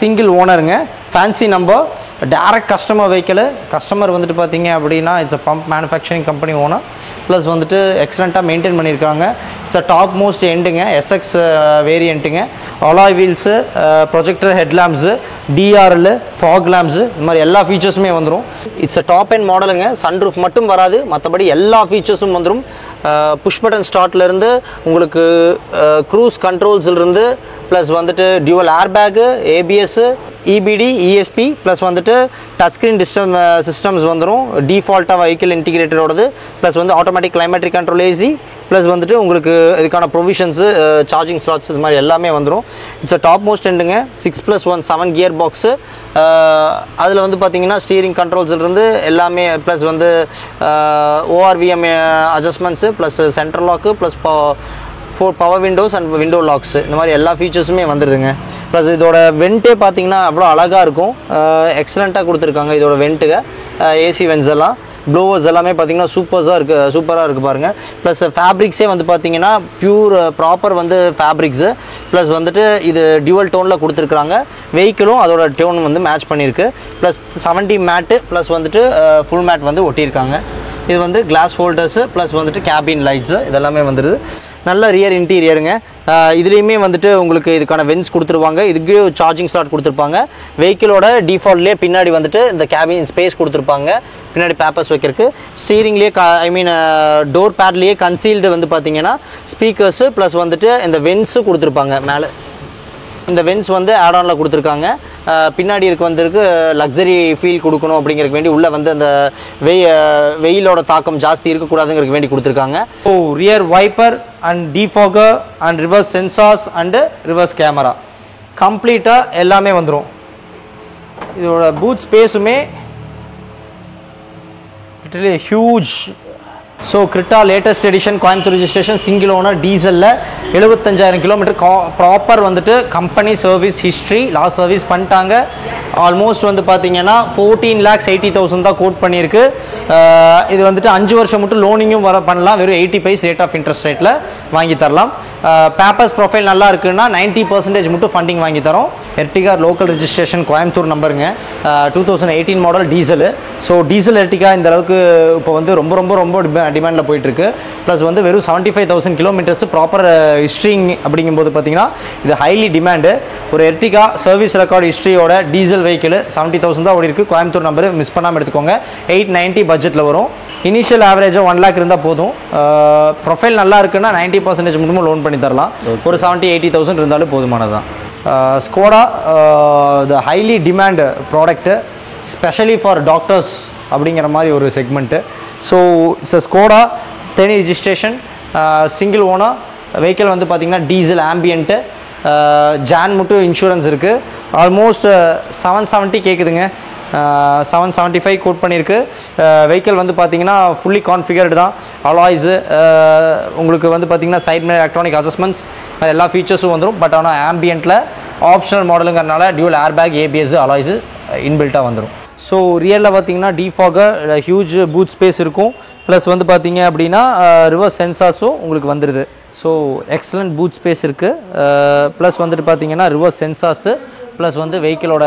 single ஓனருங்க, fancy number, direct customer vehicle. Customer வந்துட்டு பார்த்தீங்க அப்படின்னா it's a pump manufacturing company owner. Plus வந்துட்டு எக்ஸலண்ட்டாக மெயின்டைன் பண்ணியிருக்காங்க. இட்ஸ் அ டாப் மோஸ்ட் எண்டுங்க, எஸ்எக்ஸ் வேரியண்ட்டுங்க. Alloy wheels, projector headlamps, DRL, fog lamps, இந்த மாதிரி எல்லா ஃபீச்சர்ஸுமே வந்துடும். இட்ஸ் அ டாப் அண்ட் மாடலுங்க. சன்ரூஃப் மட்டும் வராது, மற்றபடி எல்லா ஃபீச்சர்ஸும் வந்துடும். புஷ் பட்டன் ஸ்டார்ட்லேருந்து உங்களுக்கு க்ரூஸ் கண்ட்ரோல்ஸ்லேருந்து ப்ளஸ் வந்துட்டு dual airbag, ABS, EBD, ESP plus வந்துட்டு டச் ஸ்க்ரீன் சிஸ்டம்ஸ் வந்துடும். டிஃபால்ட்டாக வெஹிக்கிள் இன்டிகிரேட்டரோடது ப்ளஸ் வந்து automatic climatic control, AC plus வந்துட்டு உங்களுக்கு இதுக்கான ப்ரொவிஷன்ஸு, சார்ஜிங் ஸ்லாட்ஸ், இது மாதிரி எல்லாமே வந்துடும். இட்ஸ் அ டாப் மோஸ்ட் எண்டுங்க. 6+1 7 கியர் பாக்ஸு. அதில் வந்து பார்த்தீங்கன்னா ஸ்டீரிங் கண்ட்ரோல்ஸ்லேருந்து எல்லாமே ப்ளஸ் வந்து ORVM adjustments plus central lock plus 4 power windows and window locks, இந்த மாதிரி எல்லா ஃபீச்சர்ஸுமே வந்துடுதுங்க. ப்ளஸ் இதோட வெண்ட்டே பார்த்தீங்கன்னா அவ்வளோ அழகாக இருக்கும். எக்ஸலண்ட்டாக கொடுத்துருக்காங்க இதோட வெண்ட்டுங்க. ஏசி வென்ஸ் எல்லாம், ப்ளோவர்ஸ் எல்லாமே பார்த்தீங்கன்னா சூப்பராக இருக்குது பாருங்கள். ப்ளஸ் ஃபேப்ரிக்ஸே வந்து பார்த்தீங்கன்னா பியூர் ப்ராப்பர் வந்து ஃபேப்ரிக்ஸு. ப்ளஸ் வந்துட்டு இது டியூவல் டோனில் கொடுத்துருக்குறாங்க. வெஹிக்கிளும் அதோட டோன் வந்து மேட்ச் பண்ணியிருக்கு. ப்ளஸ் 70 மேட்டு ப்ளஸ் வந்துட்டு ஃபுல் மேட் வந்து ஒட்டியிருக்காங்க. இது வந்து கிளாஸ் ஹோல்டர்ஸு ப்ளஸ் வந்துட்டு கேபின் லைட்ஸு இதெல்லாமே வந்துடுது. நல்ல ரியர் இன்டீரியருங்க. இதுலேயுமே வந்துட்டு உங்களுக்கு இதுக்கான வென்ஸ் கொடுத்துருவாங்க. இதுக்கு சார்ஜிங் ஸ்லாட் கொடுத்துருப்பாங்க. வெஹிக்கிளோட டிஃபால்ட்லேயே பின்னாடி வந்துட்டு இந்த கேபின் ஸ்பேஸ் கொடுத்துருப்பாங்க, பின்னாடி பேப்பர்ஸ் வைக்கிறதுக்கு. ஸ்டீரிங்லேயே ஐ மீன் டோர் பேட்லேயே கன்சீல்டு வந்து பார்த்தீங்கன்னா ஸ்பீக்கர்ஸு ப்ளஸ் வந்துட்டு இந்த வென்ஸு கொடுத்துருப்பாங்க. மேலே இந்த வென்ஸ் வந்து ஆடானில் கொடுத்துருக்காங்க. பின்னாடி வந்திருக்கு லக்ஸரி ஃபீல் கொடுக்கணும் அப்படிங்கிறதுக்கு வேண்டி உள்ளே வந்து அந்த வெயிலோட தாக்கம் ஜாஸ்தி இருக்கக்கூடாதுங்கிறதுக்கு வேண்டி கொடுத்துருக்காங்க. So rear wiper and defogger and reverse sensors and reverse camera கம்ப்ளீட்டாக எல்லாமே வந்துடும். இதோட பூட் ஸ்பேஸுமே literally huge. So Creta latest edition Coimbatore registration single owner டீசலில் 75,000 கிலோமீட்டர் ப்ராப்பர் வந்துட்டு company service history last service பண்ணிட்டாங்க. ஆல்மோஸ்ட் வந்து பார்த்தீங்கன்னா 14,80,000 தான் கோட் பண்ணியிருக்கு. இது வந்துட்டு 5 வருஷம் மட்டும் லோனிங்கும் பண்ணலாம். வெறும் 80 பைஸ் ரேட் ஆஃப் இன்ட்ரெஸ்ட் ரேட்டில் வாங்கி தரலாம். பேப்பர்ஸ் ப்ரொஃபைல் நல்லா இருக்குன்னா 90% மட்டும் ஃபண்டிங் வாங்கி தரோம். எர்டிகா லோக்கல் ரிஜிஸ்ட்ரேஷன் கோயம்புத்தூர் நம்பருங்க. 2018 model diesel. So diesel Ertiga இந்த அளவுக்கு இப்போ வந்து ரொம்ப ரொம்ப ரொம்ப டிமாண்டில் போயிட்டுருக்கு. ப்ளஸ் வந்து வெறும் 75,000 கிலோமீட்டர்ஸ் ப்ராப்பர் ஹிஸ்ட்ரிங் அப்படிங்கும்போது பார்த்தீங்கன்னா இது ஹைலி டிமாண்டு. ஒரு எர்டிகா சர்வீஸ் ரெக்கார்டு ஹிஸ்ட்ரியோட டீசல் வெஹிக்கிள் 70,000 தான் ஓடி இருக்குது. கோயம்புத்தூர் நம்பர் மிஸ் பண்ணாமல் எடுத்துக்கோங்க. 890 பட்ஜெட்டில் வரும். இனிஷியல் ஆவரேஜாக 1 lakh இருந்தால் போதும். ப்ரொஃபைல் நல்லா இருக்குன்னா 90% மட்டும் லோன் பண்ணி தரலாம். ஒரு 70,000-80,000 இருந்தாலும் போதுமானது தான். Skoda the highly demand product specially for doctors அப்படிங்கிற மாதிரி ஒரு segment. So it's Skoda 10 registration single owner vehicle வந்து பார்த்திங்கன்னா டீசல் ஆம்பியன்ட்டு. ஜான் மட்டும் இன்சூரன்ஸ் இருக்குது. ஆல்மோஸ்ட் 770 கேட்குதுங்க. 775 கோட் பண்ணியிருக்கு. வெஹிக்கிள் வந்து பார்த்தீங்கன்னா ஃபுல்லி கான்ஃபிகர்டு தான். அலாய்ஸு உங்களுக்கு வந்து பார்த்தீங்கன்னா சைட் மிரர் எலக்ட்ரானிக் அட்ஜஸ்ட்மெண்ட்ஸ் எல்லா ஃபீச்சர்ஸும் வந்துடும். பட் ஆனால் ஆம்பியன்ட்டில் ஆப்ஷனல் மாடலுங்கிறனால டியூல் ஏர்பேக் ஏபிஎஸ் அலாய்ஸு இன்பில்ட்டாக வந்துடும். ஸோ ரியலில் பார்த்தீங்கன்னா டிஃபாகர் ஹியூஜ் பூட் ஸ்பேஸ் இருக்கும். ப்ளஸ் வந்து பார்த்தீங்க அப்படின்னா ரிவர்ஸ் சென்சார்ஸும் உங்களுக்கு வந்துடுது. ஸோ எக்ஸலண்ட் பூட் ஸ்பேஸ் இருக்குது. ப்ளஸ் வந்துட்டு பார்த்தீங்கன்னா ரிவர்ஸ் சென்சார்ஸு ப்ளஸ் வந்து வெஹிக்கிளோட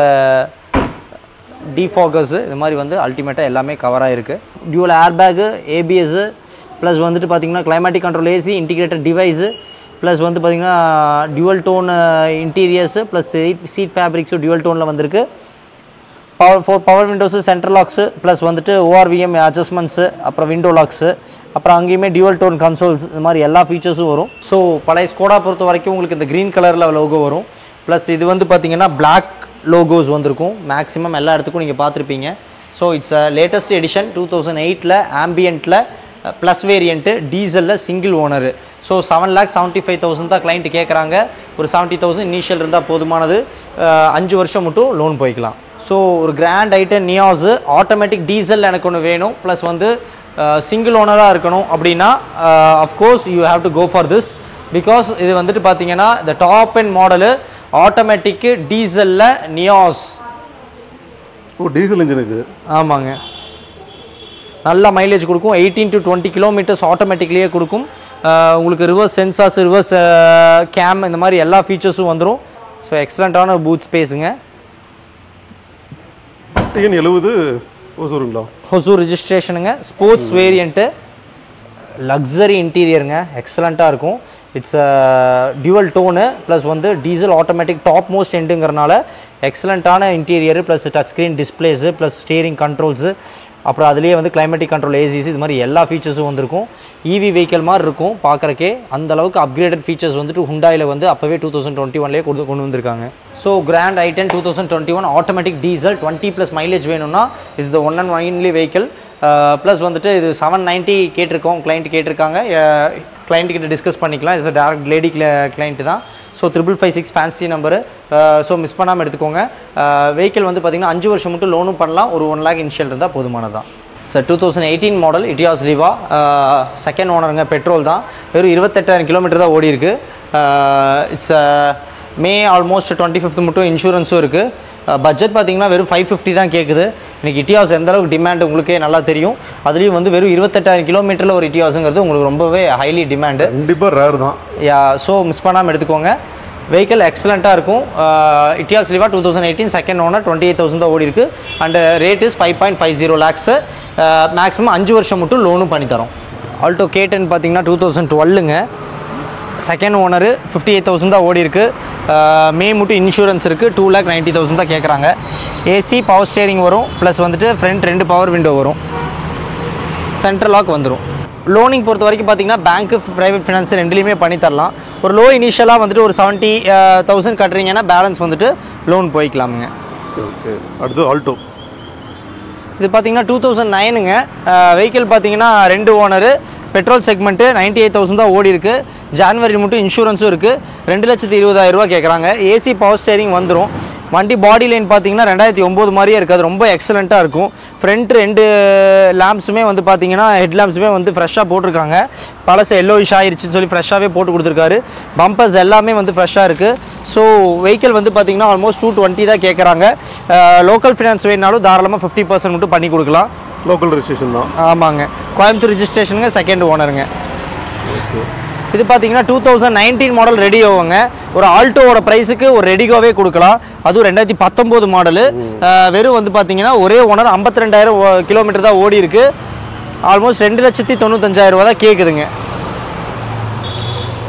டிஃபாகர்ஸு இது மாதிரி வந்து அல்டிமேட்டாக எல்லாமே கவராக இருக்குது. டியூவல் ஏர்பேகு ஏபிஎஸ்ஸு ப்ளஸ் வந்துட்டு பார்த்தீங்கன்னா climatic control AC integrated device plus வந்து பார்த்தீங்கன்னா dual tone interiors plus seat ஃபேப்ரிக்ஸும் டியூவல் டோனில் வந்திருக்கு. Power windows central locks plus வந்துட்டு ஓஆர்விஎம் அட்ஜஸ்ட்மெண்ட்ஸு அப்புறம் விண்டோ லாக்ஸு அப்புறம் அங்கேயுமே டியூவல் டோன் கன்சோல்ஸ் இது மாதிரி எல்லா ஃபீச்சர்ஸும் வரும். ஸோ பழைய ஸ்கோடா பொறுத்த வரைக்கும் உங்களுக்கு இந்த க்ரீன் கலரில் லோகோ வரும். ப்ளஸ் இது வந்து பார்த்தீங்கன்னா பிளாக் லோகோஸ் வந்திருக்கும். மேக்ஸிமம் எல்லா இடத்துக்கும் நீங்கள் பார்த்துருப்பீங்க. ஸோ இட்ஸ் லேட்டஸ்ட் எடிஷன் 2008 ஆம்பியன்ட்டில் ப்ளஸ் வேரியண்ட்டு டீசலில் சிங்கிள் ஓனரு. ஸோ 7,75,000 தான் கிளைண்ட்டு கேட்குறாங்க. ஒரு 70,000 இனிஷியல் இருந்தால் போதுமானது. 5 வருஷம் மட்டும் லோன் போய்க்கலாம். ஸோ ஒரு grand i ten Nios automatic diesel எனக்கு ஒன்று வேணும். ப்ளஸ் வந்து சிங்கிள் ஓனராக இருக்கணும் அப்படின்னா of course you have to go for this. Because இது வந்துட்டு பார்த்தீங்கன்னா இந்த டாப் அண்ட் மாடலு ஆட்டோமேட்டிக்கு டீசலில் நியாஸ். டீசல் இன்ஜின் இது. ஆமாங்க, நல்ல மைலேஜ் கொடுக்கும். 18 to 20 கிலோமீட்டர்ஸ் ஆட்டோமேட்டிக்லேயே கொடுக்கும். உங்களுக்கு ரிவர்ஸ் சென்சார்ஸ் ரிவர்ஸ் கேம் இந்த மாதிரி எல்லா ஃபீச்சர்ஸும் வந்துடும். ஸோ எக்ஸலண்ட்டான பூட் ஸ்பேஸுங்க. TN70 ஹொசூருங்களா? ஹொசூர் ரிஜிஸ்ட்ரேஷனுங்க. ஸ்போர்ட்ஸ் வேரியண்ட்டு லக்ஸரி இன்டீரியருங்க. எக்ஸலண்ட்டாக இருக்கும். இட்ஸ் டியூவல் டோனு ப்ளஸ் வந்து டீசல் ஆட்டோமேட்டிக் டாப் மோஸ்ட் எண்டுங்கிறனால எக்ஸலண்ட்டான interior plus touch screen displays plus steering controls அப்புறம் அதுலேயே வந்து கிளைமேட்டிக் கண்ட்ரோல் ஏசிசி இது மாதிரி எல்லா ஃபீச்சர்ஸும் வந்திருக்கும். இவி வெஹிக்கிள் மாதிரி இருக்கும் பார்க்குறக்கே. அந்தளவுக்கு அப்கிரேடட் ஃபீச்சர்ஸ் வந்துட்டு ஹுண்டாயில் வந்து அப்போவே 2021 கொண்டு வந்திருக்காங்க. So grand i ten 2021 automatic diesel 20+ mileage வேணும்னா is the one and only vehicle. Plus வந்துட்டு இது 790 கேட்டிருக்கோம். கிளைண்ட் கேட்டிருக்காங்க. கிளைண்ட்டுக்கிட்ட டிஸ்கஸ் பண்ணிக்கலாம். இட்ஸ் டேரக்ட் லேடி கிளைண்ட்டு தான். So 5556 fancy number. So miss பண்ணாமல் எடுத்துக்கோங்க. வெஹிக்கிள் வந்து பார்த்திங்கன்னா 5 வருஷம் மட்டும் லோனும் பண்ணலாம். ஒரு 1 lakh இனிஷியல் இருந்தால் போதுமானதான். Sir 2018 model இட்டியாஸ் லிவா second ஓனருங்க. பெட்ரோல் தான். வெறும் 28,000 கிலோமீட்டர் தான் ஓடி இருக்குது. இட்ஸ் மே ஆல்மோஸ்ட் 25th மட்டும் இன்சூரன்ஸும் இருக்குது. பட்ஜெட் பார்த்தீங்கன்னா வெறும் 550 தான் கேட்குது. இன்றைக்கி இட்டியாஸ் எந்த அளவுக்கு டிமாண்ட் உங்களுக்கே நல்லா தெரியும். அதுலேயும் வந்து வெறும் 28,000 கிலோமீட்டரில் ஒரு இட்டியாஸுங்கிறது உங்களுக்கு ரொம்பவே ஹைலி டிமாண்டு. கண்டிப்பாக ரேர் தான். ஸோ மிஸ் பண்ணாமல் எடுத்துக்கோங்க. வெஹிக்கிள் எக்ஸலண்ட்டாக இருக்கும். இட்டியாஸ் லிவா 2018 செகண்ட் ஓனர் 28,000 தான் ஓடி இருக்குது. And rate is 5.50 lakhs. Maximum 5 வருஷம் மட்டும் லோனும் பண்ணித்தரோம். ஆல்டோ K10 பார்த்தீங்கன்னா 2012ங்க. செகண்ட் ஓனர் 58,000 தான் ஓடி இருக்கு. மே மட்டும் இன்சூரன்ஸ் இருக்குது. 2,90,000 தான் கேட்குறாங்க. ஏசி பவர் ஸ்டேரிங் வரும், ப்ளஸ் வந்துட்டு ஃப்ரண்ட் 2 பவர் விண்டோ வரும், சென்ட்ரல் லாக் வந்துடும். லோனிங் பொறுத்த வரைக்கும் பார்த்தீங்கன்னா பேங்க்கு ப்ரைவேட் ஃபினான்ஸ் ரெண்டுலேயுமே பண்ணி தரலாம். ஒரு லோ இனிஷியலாக வந்துட்டு ஒரு 70,000 கட்டுறீங்கன்னா பேலன்ஸ் வந்துட்டு லோன் போய்க்கலாமுங்க. ஓகே. அடுத்து ஆல்டோ. இது பார்த்தீங்கன்னா 2009ங்க. வெஹிக்கிள் பார்த்தீங்கன்னா 2 ஓனரு, பெட்ரோல் செக்மெண்ட்டு, 98,000 தான் ஓடி இருக்குது. ஜான்வரி மட்டும் இன்சூரன்ஸும் இருக்குது. 2,20,000 கேட்குறாங்க. ஏசி பவர் ஸ்டேரிங் வந்துடும். வண்டி பாடி லைன் பார்த்தீங்கன்னா 2009 மாதிரியே இருக்காது, ரொம்ப எக்ஸலண்ட்டாக இருக்கும். ஃப்ரண்ட் 2 லேம்ப்ஸுமே வந்து பார்த்தீங்கன்னா ஹெட் லேம்ப்ஸுமே வந்து ஃப்ரெஷ்ஷாக போட்டிருக்காங்க. பழசு எல்லோயிஷ் ஆகிருச்சுன்னு சொல்லி ஃப்ரெஷ்ஷாகவே போட்டு கொடுத்துருக்காரு. பம்பர்ஸ் எல்லாமே வந்து ஃப்ரெஷ்ஷாக இருக்குது. ஸோ வெஹிக்கிள் வந்து பார்த்தீங்கன்னா ஆல்மோஸ்ட் 220 தான் கேட்குறாங்க. லோக்கல் ஃபினான்ஸ் வேணுனாலும் தாராளமாக 50% மட்டும் பண்ணி கொடுக்கலாம். லோக்கல் ரெஜிஸ்ட்ரேஷன் தான். ஆமாங்க, கோயம்புத்தூர் ரெஜிஸ்ட்ரேஷனுங்க, செகண்ட் ஓனருங்க. இது பார்த்தீங்கன்னா 2019 மாடல் ரெடியோவுங்க. ஒரு ஆல்டோவோட ப்ரைஸுக்கு ஒரு ரெடிகோவே கொடுக்கலாம். அதுவும் 2019 மாடலு. வெறும் வந்து பார்த்தீங்கன்னா ஒரே ஓனர் 52,000 கிலோமீட்டர் தான் ஓடி இருக்கு. ஆல்மோஸ்ட் 2,95,000 தான் கேட்குதுங்க.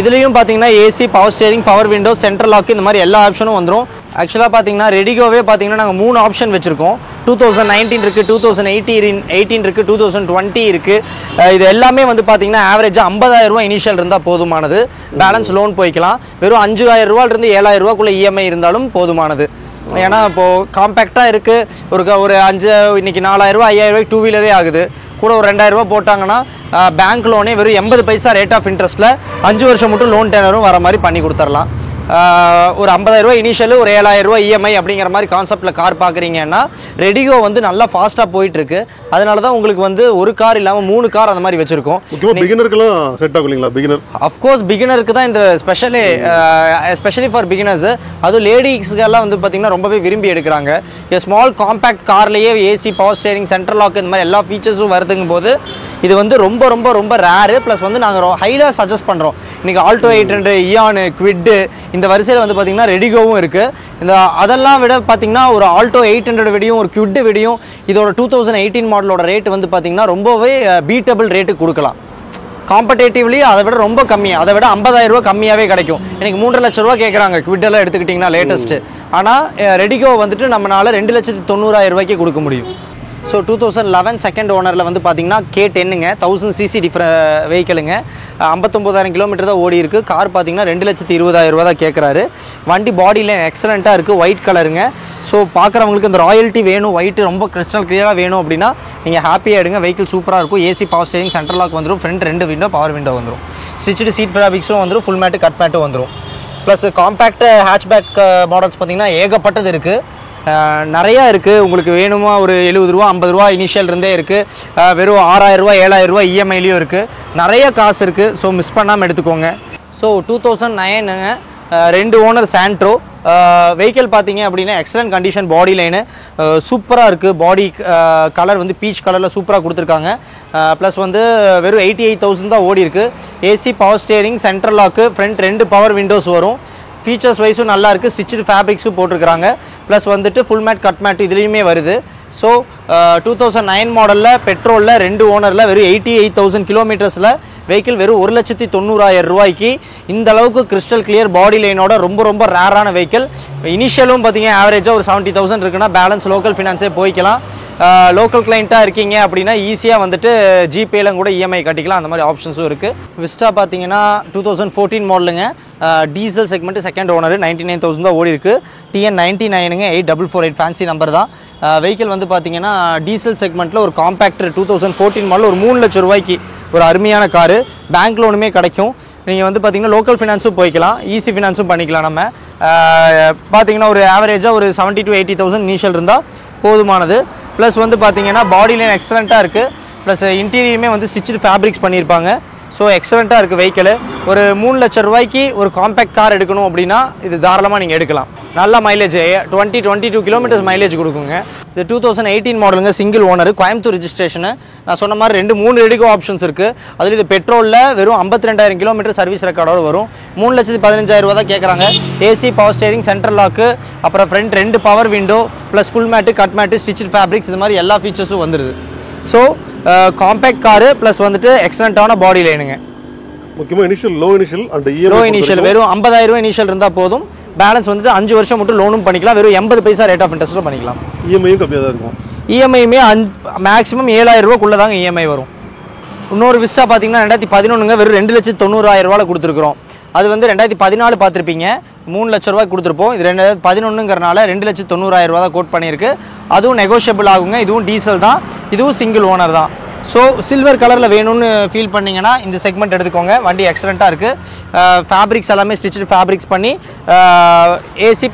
இதுலேயும் பார்த்தீங்கன்னா AC power steering, power window, central lock, இந்த மாதிரி எல்லா ஆப்ஷனும் வந்துடும். ஆக்சுவலாக பார்த்தீங்கன்னா ரெடிகோவே பார்த்தீங்கன்னா நாங்கள் 3 ஆப்ஷன் வச்சுருக்கோம். 2019 இருக்குது, 2018 இருக்குது, 2020 இருக்குது. இது எல்லாமே வந்து பார்த்தீங்கன்னா ஆவரேஜாக 50,000 இனிஷியல் இருந்தால் போதுமானது. பேலன்ஸ் லோன் போய்க்கலாம். வெறும் 5,000 7,000 இஎம்ஐ இருந்தாலும் போதுமானது. ஏன்னா இப்போது காம்பேக்டாக இருக்குது. ஒரு 5 இன்றைக்கி 4,000 5,000 டூ வீலரே ஆகுது. கூட ஒரு 2,000 போட்டாங்கன்னா பேங்க் லோனே வெறும் 80 பைசா ரேட் ஆஃப் இன்ட்ரெஸ்ட்டில் 5 வருஷம் மட்டும் லோன் டெனரும் வர மாதிரி பண்ணி கொடுத்துடலாம். ஒரு 50,000 இனிஷியல், ஒரு 7,000 இஎம்ஐ அப்படிங்கிற மாதிரி கான்செப்டில் கார் பார்க்குறீங்கன்னா ரெடிகோ வந்து நல்லா ஃபாஸ்ட்டாக போயிட்டுருக்கு. அதனால தான் உங்களுக்கு வந்து ஒரு கார் இல்லாமல் 3 கார் அந்த மாதிரி வச்சுருக்கோம். பிகினருக்குலாம் செட் ஆகும் இல்லைங்களா? பிகினர் அஃப்கோர்ஸ் பிகினருக்கு தான் இந்த எஸ்பெஷலி ஃபார் பிகினர்ஸ். அதுவும் லேடிஸ்க்கெல்லாம் வந்து பார்த்தீங்கன்னா ரொம்பவே விரும்பி எடுக்கிறாங்க. ஸ்மால் காம்பேக்ட் கார்லேயே AC power steering, central lock, இந்த மாதிரி எல்லா ஃபீச்சர்ஸும் வருதுங்கும் போது இது வந்து ரொம்ப ரொம்ப ரொம்ப ரேரு. ப்ளஸ் வந்து நாங்கள் ஹைலாக சஜஸ்ட் பண்ணுறோம். இன்றைக்கி ஆல்டோ 800, இயானு, குவிட்டு, இந்த வரிசையில் வந்து பார்த்தீங்கன்னா ரெடிகோவும் இருக்குது. இந்த அதெல்லாம் விட பார்த்தீங்கன்னா ஒரு ஆல்டோ 800 விடையும் ஒரு குவிட்டு விடையும் இதோட 2018 மாடலோட ரேட்டு வந்து பார்த்தீங்கன்னா ரொம்பவே பீட்டபிள் ரேட்டு கொடுக்கலாம். காம்படேட்டிவ்லி அதை விட ரொம்ப கம்மி, அதை விட 50,000 கம்மியாகவே கிடைக்கும். எனக்கு 3 லட்ச ரூபா கேட்குறாங்க குவிட்டெல்லாம் எடுத்துக்கிட்டிங்கன்னா லேட்டஸ்ட்டு. ஆனால் ரெடிகோ வந்துட்டு நம்மளால் 2,90,000 கொடுக்க முடியும். ஸோ 2011 செகண்ட் ஓனரில் வந்து பார்த்தீங்கன்னா K10ங்க, 1000 சிசி வெஹிக்கிளுங்க, 59,000 கிலோமீட்டர் தான் ஓடி இருக்குது. கார் பார்த்தீங்கன்னா 2,20,000 தான் கேட்குறாரு. வண்டி பாடியில் எக்ஸலண்ட்டாக இருக்குது, ஒயிட் கலருங்க. ஸோ பார்க்குறவங்களுக்கு இந்த ராயல்ட்டி வேணும், ஒயிட்டு ரொம்ப கிறிஸ்டல் கிளியராக வேணும் அப்படின்னா நீங்கள் ஹாப்பியாக எடுங்க. வெஹிக்கிள் சூப்பராக இருக்கும். AC power steering, central lock வந்துடும், ஃப்ரண்ட் 2 விண்டோ, பவர் விண்டோ வந்துடும், ஸ்டிச்சுடு சீட் ஃபேப்ரிக்ஸும் வந்துடும், ஃபுல் மேட்டு கட் மேட்டும் வந்துடும். ப்ளஸ் காம்பேக்ட் ஹேட்ச்பேக் மாடல்ஸ் பார்த்தீங்கன்னா ஏகப்பட்டது இருக்குது, நிறையா இருக்குது. உங்களுக்கு வேணுமா ஒரு 70 ரூபா 50 ரூபா இனிஷியல் இருந்தே இருக்குது. வெறும் 6,000 7,000 இஎம்ஐலையும் இருக்குது. நிறைய காசு இருக்குது. ஸோ மிஸ் பண்ணாமல் எடுத்துக்கோங்க. ஸோ 2009ங்க, 2 ஓனர் சாண்ட்ரோ. வெஹிக்கிள் பார்த்தீங்க அப்படின்னா எக்ஸலண்ட் கண்டிஷன், பாடி லைனு சூப்பராக இருக்குது. பாடி கலர் வந்து பீச் கலரில் சூப்பராக கொடுத்துருக்காங்க. ப்ளஸ் வந்து வெறும் 88,000 தான் ஓடி இருக்குது. AC power steering, central lock, front 2 power windows வரும். ஃபீச்சர்ஸ் வைஸும் நல்லா இருக்குது. ஸ்டிச்சுடு ஃபேப்ரிக்ஸும் போட்டிருக்கிறாங்க. ப்ளஸ் வந்துட்டு ஃபுல் மேட் கட் மேட் இதுலேயுமே வருது. ஸோ 2009 மாடலில் பெட்ரோலில் 2 ஓனரில் வெறும் 88,000 கிலோமீட்டர்ஸில் வெஹிக்கிள் வெறும் 1,90,000 இந்த அளவுக்கு கிறிஸ்டல் கிளியர் பாடி லைனோட ரொம்ப ரொம்ப ரேரான வெஹிக்கிள். இனிஷியலும் பார்த்தீங்கன்னா ஆவரேஜாக ஒரு 70,000 இருக்குன்னா பேலன்ஸ் லோக்கல் ஃபினான்ஸே போய்க்கலாம். லோக்கல் கிளைண்ட்டாக இருக்கீங்க அப்படின்னா ஈஸியாக வந்துட்டு ஜிபேலாம் கூட இஎம்ஐ கட்டிக்கலாம். அந்த மாதிரி ஆப்ஷன்ஸும் இருக்குது. விஸ்டா பார்த்தீங்கன்னா 2014 மாடலுங்க, டீசல் செக்மெண்ட், செகண்ட் ஓனர், 99,000 தான் ஓடி இருக்குது. TN99ங்க, 8448 ஃபேன்சி நம்பர் தான். வெஹிக்கிள் வந்து பார்த்தீங்கன்னா டீசல் செக்மெண்ட்டில் ஒரு காம்பேக்டர் 2014 மாடல், ஒரு 3 லட்ச ரூபாய்க்கு ஒரு அருமையான காரு. பேங்க் லோனுமே கிடைக்கும். நீங்கள் வந்து பார்த்தீங்கன்னா லோக்கல் ஃபினான்ஸும் போய்க்கலாம், ஈஸி ஃபினான்ஸும் பண்ணிக்கலாம். நம்ம பார்த்தீங்கன்னா ஒரு ஆவரேஜாக ஒரு 70,000 to 80,000 இனிஷியல் இருந்தால் போதுமானது. ப்ளஸ் வந்து பார்த்தீங்கன்னா பாடி லைன் எக்ஸலண்ட்டாக இருக்குது. ப்ளஸ் இன்டீரியருமே வந்து ஸ்டிச்சுடு ஃபேப்ரிக்ஸ் பண்ணியிருப்பாங்க. ஸோ எக்ஸலண்ட்டாக இருக்குது வெஹிக்கிள். ஒரு 3 லட்ச ரூபாய்க்கு ஒரு காம்பேக்ட் கார் எடுக்கணும் அப்படின்னா இது தாராளமாக நீங்கள் எடுக்கலாம். நல்ல மைலேஜ் 22 கிலோமீட்டர்ஸ் மைலேஜ் கொடுக்குங்க. இது 2018 மாடலுங்க, சிங்கிள் ஓனர், கோயம்புத்தூர் ரெஜிஸ்ட்ரேஷனு. நான் சொன்ன மாதிரி 3 ரெடிகோ ஆப்ஷன்ஸ் இருக்குது. அதில் இது பெட்ரோலில் வெறும் 52,000 கிலோமீட்டர் சர்வீஸ் ரெக்கார்டோடு வரும். 3,15,000 தான் கேட்குறாங்க. AC power steering, central lock, அப்புறம் front 2 power window, plus full mat, cut mat, stitched fabrics, இது மாதிரி எல்லா ஃபீச்சர்ஸும் வந்துடுது. ஸோ காம்பேக்ட் காரு ப்ளஸ் வந்துட்டு எக்ஸலண்ட்டான பாடி லைனுங்க. முக்கியமாக initial low initial and low initial வெறும் 50,000 ரூபாய் இனிஷியல் இருந்தால் போதும். பேலன்ஸ் வந்துட்டு 5 வருஷம் மட்டும் லோனும் பண்ணிக்கலாம். வெறும் 80 பைசா ரேட் ஆஃப் இன்ட்ரெஸ்ட்டில் பண்ணிக்கலாம். இஎம்ஐயும் கம்மியாக தான் இருக்கும். இஎம்ஐயுமே மேக்ஸிமம் 7,000 ரூபாய்க்குள்ளே தாங்க இஎம்ஐ வரும். இன்னொரு விஸ்டா பார்த்தீங்கன்னா 2011 வெறும் 2,90,000 ரூபாயில் கொடுத்துருக்குறோம். அது வந்து 2014 பார்த்துருப்பீங்க, 3 லட்ச ரூபாய் கொடுத்துருப்போம். இது 2011ங்கிறனால 2,90,000 ரூபா தான் கோட் பண்ணியிருக்கு. அதுவும் நெகோஷியபிள் ஆகுங்க. இதுவும் டீசல் தான், இதுவும் சிங்கிள் ஓனர் தான். ஸோ சில்வர் கலரில் வேணும்னு ஃபீல் பண்ணிங்கன்னா இந்த செக்மெண்ட் எடுத்துக்கோங்க. வண்டி எக்ஸலண்ட்டாக இருக்குது. ஃபேப்ரிக்ஸ் எல்லாமே ஸ்டிச்சு ஃபேப்ரிக்ஸ் பண்ணி AC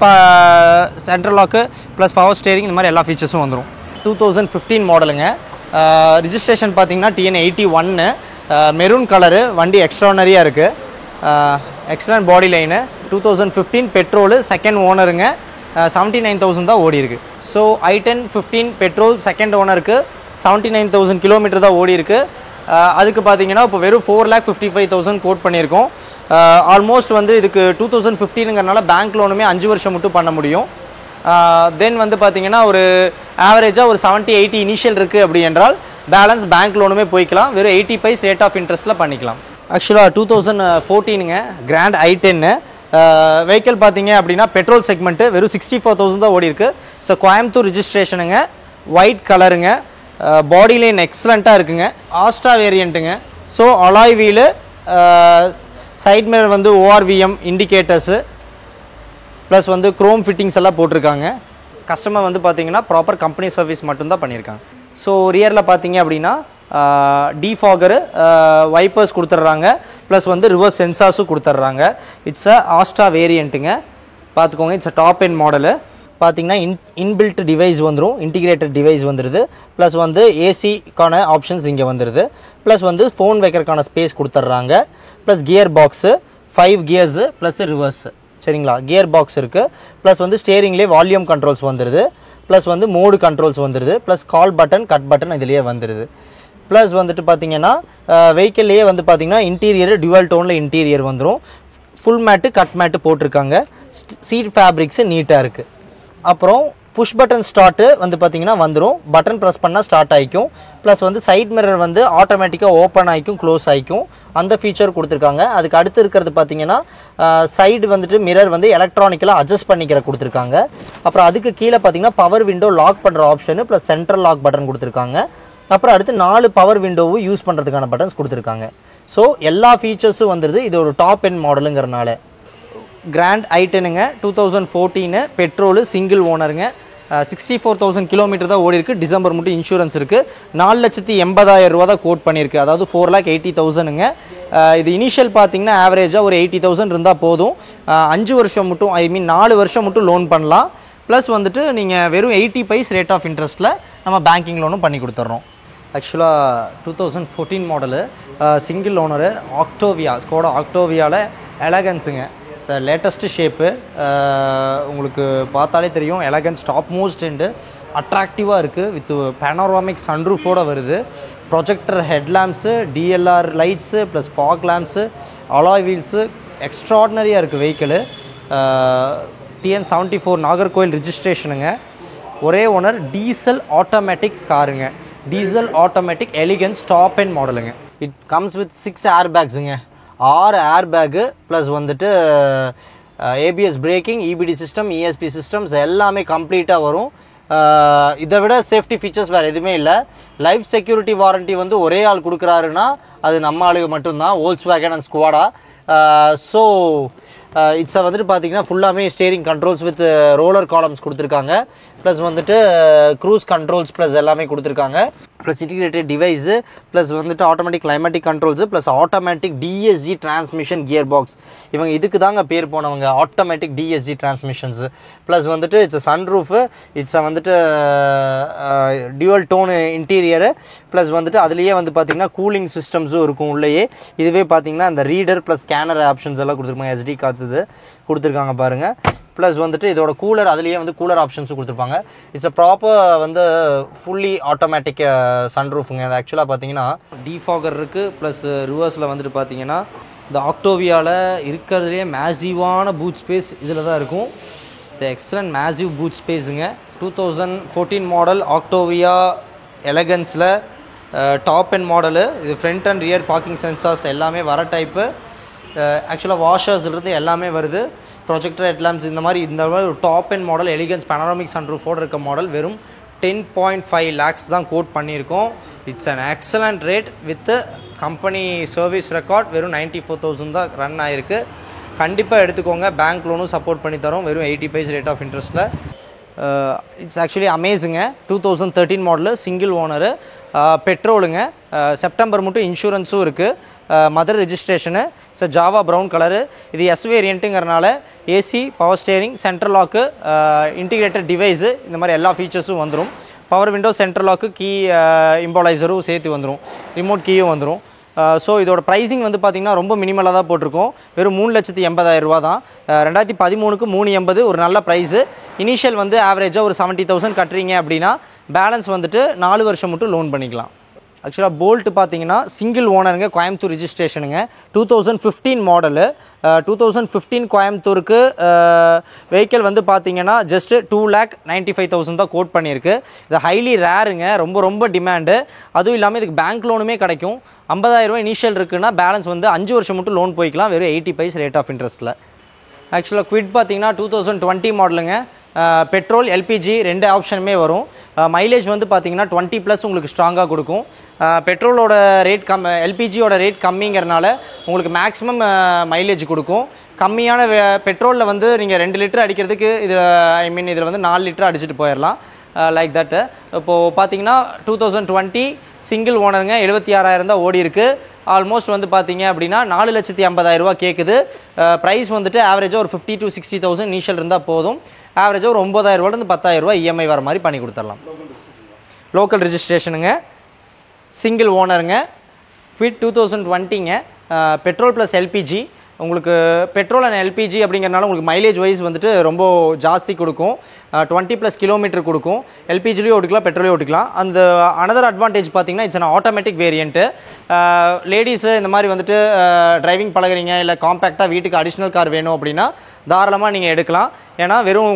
central lock plus power steering இந்த மாதிரி எல்லா ஃபீச்சர்ஸும் வந்துடும். 2015 மாடலுங்க. ரிஜிஸ்ட்ரேஷன் பார்த்தீங்கன்னா TN81 மெரூன் கலரு. வண்டி எக்ஸ்ட்ரானரியாக இருக்குது. Excellent body line. 2015 petrol, second ஓனருங்க. 79,000 தான் ஓடி இருக்குது. ஸோ i10 15 பெட்ரோல் செகண்ட் ஓனருக்கு 79,000 கிலோமீட்டர் தான் ஓடி இருக்குது. அதுக்கு பார்த்தீங்கன்னா இப்போ வெறும் 4,55,000 கோட் பண்ணியிருக்கோம். ஆல்மோஸ்ட் வந்து இதுக்கு 2015ங்கிறனால பேங்க் லோனுமே 5 வருஷம் மட்டும் பண்ண முடியும். தென் வந்து பார்த்தீங்கன்னா ஒரு ஆவரேஜாக ஒரு 70-80 இனிஷியல் இருக்குது அப்படி என்றால் பேலன்ஸ் பேங்க் லோனுமே போய்க்கலாம். வெறும் 80 பைஸ் ரேட் ஆஃப் இன்ட்ரெஸ்ட்டில் பண்ணிக்கலாம். ஆக்சுவலாக 2014ங்க கிராண்ட் i10 வெஹிக்கிள் பார்த்தீங்க அப்படின்னா பெட்ரோல் செக்மெண்ட்டு வெறும் 64,000 தான் ஓடி இருக்குது. ஸோ கோயம்புத்தூர் ரிஜிஸ்ட்ரேஷனுங்க, ஒயிட் கலருங்க, பாடி லைன் எக்ஸலண்ட்டாக இருக்குங்க. ஆஸ்டா வேரியண்ட்டுங்க. So alloy wheel, side mirror வந்து ORVM இண்டிகேட்டர்ஸு ப்ளஸ் வந்து க்ரோம் ஃபிட்டிங்ஸ் எல்லாம் போட்டிருக்காங்க. கஸ்டமர் வந்து பார்த்தீங்கன்னா ப்ராப்பர் கம்பெனி சர்வீஸ் மட்டும்தான் பண்ணியிருக்காங்க. ஸோ ரியரில் பார்த்தீங்க அப்படின்னா டிஃபாகரு, வைப்பர்ஸ் கொடுத்துட்றாங்க, ப்ளஸ் வந்து ரிவர்ஸ் சென்சார்ஸும் கொடுத்துட்றாங்க. இட்ஸ் அ ஆஸ்டா வேரியண்ட்டுங்க. பார்த்துக்கோங்க, it's a top end model. பார்த்தீங்கன்னா இன்பில்ட் டிவைஸ் வந்துடும், இன்டிகிரேட்டட் டிவைஸ் வந்துடுது. ப்ளஸ் வந்து ஏசிக்கான ஆப்ஷன்ஸ் இங்கே வந்துடுது. ப்ளஸ் வந்து ஃபோன் வைக்கிறதுக்கான ஸ்பேஸ் கொடுத்துட்றாங்க. Plus gear box 5 gears plus reverse, சரிங்களா? கியர் பாக்ஸ் இருக்குது. ப்ளஸ் வந்து ஸ்டேரிங்லேயே வால்யூம் கண்ட்ரோல்ஸ் வந்துடுது. ப்ளஸ் வந்து மோடு கண்ட்ரோல்ஸ் வந்துடுது. Plus call button, cut button இதுலேயே வந்துடுது. ப்ளஸ் வந்துட்டு பார்த்தீங்கன்னா வெஹிக்கிள்லேயே வந்து பார்த்தீங்கன்னா இன்டீரியர் டுவல் டோனில் இன்டீரியர் வந்துடும். ஃபுல் மேட்டு கட் மேட்டு போட்டிருக்காங்க. சீட் ஃபேப்ரிக்ஸு நீட்டாக இருக்குது. அப்புறம் புஷ் பட்டன் ஸ்டார்ட்டு வந்து பார்த்தீங்கன்னா வந்துடும். பட்டன் ப்ரெஸ் பண்ணால் ஸ்டார்ட் ஆகிக்கும். ப்ளஸ் வந்து சைட் மிரர் வந்து ஆட்டோமேட்டிக்காக ஓப்பன் ஆகிக்கும், க்ளோஸ் ஆகிக்கும். அந்த ஃபீச்சர் கொடுத்துருக்காங்க. அதுக்கு அடுத்து இருக்கிறது பார்த்தீங்கன்னா சைடு வந்துட்டு மிரர் வந்து எலக்ட்ரானிக்கலாக அட்ஜஸ்ட் பண்ணிக்கிற கொடுத்துருக்காங்க. அப்புறம் அதுக்கு கீழே பார்த்தீங்கன்னா பவர் விண்டோ லாக் பண்ணுற option plus central lock button கொடுத்துருக்காங்க. அப்புறம் அடுத்து 4 பவர் விண்டோவும் யூஸ் பண்ணுறதுக்கான பட்டன்ஸ் கொடுத்துருக்காங்க. ஸோ எல்லா ஃபீச்சர்ஸும் வந்துடுது. இது ஒரு டாப் எண்ட் மாடலுங்கிறனால. கிராண்ட் i10ங்க 2014 பெட்ரோலு, சிங்கிள் ஓனருங்க. 64,000 கிலோமீட்டர் தான் ஓடி இருக்குது. டிசம்பர் மட்டும் இன்சூரன்ஸ் இருக்குது. 4,80,000 ரூபா தான் கோட் பண்ணியிருக்கு. அதாவது 4,80,000ங்க. இது இனிஷியல் பார்த்தீங்கன்னா ஆவரேஜாக ஒரு 80,000 இருந்தால் போதும். 5 வருஷம் மட்டும், 4 வருஷம் மட்டும் லோன் பண்ணலாம். ப்ளஸ் வந்துட்டு நீங்கள் வெறும் 80 பைஸ் ரேட் ஆஃப் இன்ட்ரெஸ்ட்டில் நம்ம பேங்கிங் லோனும் பண்ணி கொடுத்துட்றோம். ஆக்சுவலாக 2014 model, single owner, Octavia, Skoda ஆக்டோவியாவில் எலகன்ஸுங்க. லேட்டஸ்ட்டு ஷேப்பு உங்களுக்கு பார்த்தாலே தெரியும். எலகன்ஸ் டாப் மோஸ்ட் அண்டு அட்ராக்டிவாக இருக்குது. வித் பேனோராமிக் சன்ரூஃபோடு வருது. Projector headlamps, DLR lights plus fog lamps, alloy wheels எக்ஸ்ட்ராடினரியாக இருக்குது வெஹிக்கிளு. TN74 நாகர்கோவில் ரிஜிஸ்ட்ரேஷனுங்க. ஒரே ஓனர், டீசல் ஆட்டோமேட்டிக் காருங்க. Diesel automatic elegance top end மாடலுங்க. இட் கம்ஸ் வித் 6 ஏர் பேக்ஸுங்க. 6 ஏர் பேக்கு ப்ளஸ் வந்துட்டு ABS braking, EBD system, ESP systems எல்லாமே கம்ப்ளீட்டாக வரும். இதை விட சேஃப்டி ஃபீச்சர்ஸ் வேறு எதுவுமே இல்லை. லைஃப் செக்யூரிட்டி வாரண்ட்டி வந்து ஒரே ஆள் கொடுக்குறாருன்னா அது நம்ம ஆளுக்கு மட்டும்தான், வோல்க்ஸ்வேகன் அண்ட் ஸ்குவாடா. ஸோ இட்ஸை வந்துட்டு பார்த்தீங்கன்னா ஃபுல்லாமே steering controls with roller columns கொடுத்துருக்காங்க. ப்ளஸ் வந்துட்டு க்ரூஸ் கண்ட்ரோல்ஸ் ப்ளஸ் எல்லாமே கொடுத்துருக்காங்க. ப்ளஸ் இன்டிகிரேட்டட் டிவைஸு ப்ளஸ் வந்துட்டு automatic climatic controls plus automatic DSG transmission gear box. இவங்க இதுக்கு தாங்க பேர் போனவங்க, ஆட்டோமேட்டிக் DSG டிரான்ஸ்மிஷன்ஸு. ப்ளஸ் வந்துட்டு இட்ஸ் சன்ரூஃபு, இட்ஸ் வந்துட்டு டியூவல் டோனு இன்டீரியரு. ப்ளஸ் வந்துட்டு அதுலேயே வந்து பார்த்தீங்கன்னா கூலிங் சிஸ்டம்ஸும் இருக்கும் உள்ளேயே. இதுவே பார்த்தீங்கன்னா அந்த ரீடர் ப்ளஸ் ஸ்கேனர் ஆப்ஷன்ஸ் எல்லாம் கொடுத்துருப்பாங்க. SD கார்ட்ஸ் இது கொடுத்துருக்காங்க பாருங்கள். ப்ளஸ் வந்துட்டு இதோட கூலர், அதுலேயே வந்து கூலர் ஆப்ஷன்ஸும் கொடுத்துருப்பாங்க. இட்ஸ் அ ப்ராப்பர் வந்து ஃபுல்லி ஆட்டோமேட்டிக் சன்ரூஃபுங்க. அது ஆக்சுவலாக பார்த்தீங்கன்னா டிஃபாகர் இருக்குது. ப்ளஸ் ரிவர்ஸில் வந்துட்டு பார்த்தீங்கன்னா இந்த ஆக்டோவியாவில் இருக்கிறதுலேயே மேசிவான பூட் ஸ்பேஸ் இதில் தான் இருக்கும். த எக்ஸலண்ட் மேசிவ் பூட் ஸ்பேஸுங்க. 2014 மாடல் ஆக்டோவியா எலகன்ஸில் டாப் அண்ட் மாடலு. இது front and rear parking sensors எல்லாமே வர டைப்பு. ஆக்சுவலாக வாஷர்ஸ்லேருந்து எல்லாமே வருது. ப்ரொஜெக்டர் ஹெட்லாம்ப்ஸ் இந்த மாதிரி ஒரு top end model elegance panoramic சன்ரூஃபோடு இருக்க மாடல் வெறும் 10.5 lakhs தான் கோட் பண்ணியிருக்கோம். It's an excellent rate with company service record. வெறும் 94,000 தான் ரன் ஆகிருக்கு. கண்டிப்பாக எடுத்துக்கோங்க. பேங்க் லோனும் சப்போர்ட் பண்ணி தரோம் வெறும் 80 paise ரேட் ஆஃப் இன்ட்ரெஸ்ட்டில். இட்ஸ் ஆக்சுவலி அமேசிங்க. 2013 மாடலு, சிங்கிள் ஓனரு, பெட்ரோலுங்க. செப்டம்பர் மட்டும் இன்சூரன்ஸும் இருக்குது. Mother registration. So Java brown colour. இது எஸ் வேரியண்ட்டுங்கிறனால AC, power steering, central lock, integrated device இந்த மாதிரி எல்லா ஃபீச்சர்ஸும் வந்துடும். Power window, central lock, key இம்பாலைசரும் சேர்த்து வந்துடும். ரிமோட் கீயும் வந்துடும். ஸோ இதோட ப்ரைஸிங் வந்து பார்த்திங்கன்னா ரொம்ப மினிமலாக தான் போட்டிருக்கோம். வெறும் 3,80,000 தான். 2013க்கு 380 ஒரு நல்ல ப்ரைஸு. இனிஷியல் வந்து ஆவரேஜாக ஒரு 70,000 கட்டுறீங்க அப்படின்னா பேலன்ஸ் வந்துட்டு 4 வருஷம் மட்டும் லோன் பண்ணிக்கலாம். ஆக்சுவலாக போல்ட்டு பார்த்தீங்கன்னா சிங்கிள் ஓனருங்க, கோயம்புத்தூர் ரெஜிஸ்ட்ரேஷனுங்க. 2015 மாடலு. 2015 கோயம்புத்தூருக்கு வெஹிக்கிள் வந்து பார்த்தீங்கன்னா ஜஸ்ட்டு 2,95,000 தான் கோட் பண்ணியிருக்கு. இது ஹைலி ரேருங்க, ரொம்ப ரொம்ப டிமாண்டு. அதுவும் இல்லாமல் இதுக்கு பேங்க் லோனுமே கிடைக்கும். 50,000 இனிஷியல் இருக்குன்னா பேலன்ஸ் வந்து 5 வருஷம் மட்டும் லோன் போய்க்கலாம் வெறும் 80 paise ரேட் ஆஃப் இன்ட்ரெஸ்ட்டில். ஆக்சுவலாக குவிட் பார்த்தீங்கன்னா 2020 மாடலுங்க. பெட்ரோல், எல்பிஜி ரெண்டு ஆப்ஷனுமே வரும். மைலேஜ் வந்து பார்த்தீங்கன்னா 20+ உங்களுக்கு ஸ்ட்ராங்காக கொடுக்கும். பெட்ரோலோட ரேட் எல்பிஜியோட ரேட் கம்மிங்கிறனால உங்களுக்கு மேக்ஸிமம் மைலேஜ் கொடுக்கும். கம்மியான பெட்ரோலில் வந்து நீங்கள் 2 லிட்டர் அடிக்கிறதுக்கு இது இதில் வந்து 4 லிட்டர் அடிச்சுட்டு போயிடலாம். Like that. இப்போது பார்த்தீங்கன்னா 2020 சிங்கிள் ஓனருங்க, 76,000 தான் ஓடி இருக்குது. ஆல்மோஸ்ட் வந்து பார்த்தீங்க அப்படின்னா 4,50,000 கேட்குது. ப்ரைஸ் வந்துட்டு ஆவரேஜாக ஒரு 50,000 to 60,000 இனிஷியல் இருந்தால் போதும். ஆவரேஜாக ஒரு 9,000 10,000 இஎம்ஐ வர மாதிரி பண்ணி கொடுத்துடலாம். லோக்கல் ரெஜிஸ்ட்ரேஷனுங்க, சிங்கிள் ஓனருங்க, குவிட் 2020ங்க. Petrol plus LPG. உங்களுக்கு பெட்ரோல் அண்ட் எல்பிஜி அப்படிங்கிறனால உங்களுக்கு மைலேஜ் வைஸ் வந்துட்டு ரொம்ப ஜாஸ்தி கொடுக்கும். 20+ கிலோமீட்டர் கொடுக்கும். எல்பிஜிலையும் ஓட்டிக்கலாம், பெட்ரோலையும் ஓட்டிக்கலாம். அந்த அனதர் அட்வான்டேஜ் பார்த்தீங்கன்னா it's an automatic variant. Ladies இந்த மாதிரி வந்துட்டு டிரைவிங் பழகுறீங்க, இல்லை காம்பேக்டாக வீட்டுக்கு அடிஷ்னல் கார் வேணும் அப்படின்னா தாராளமாக நீங்கள் எடுக்கலாம். ஏன்னா வெறும்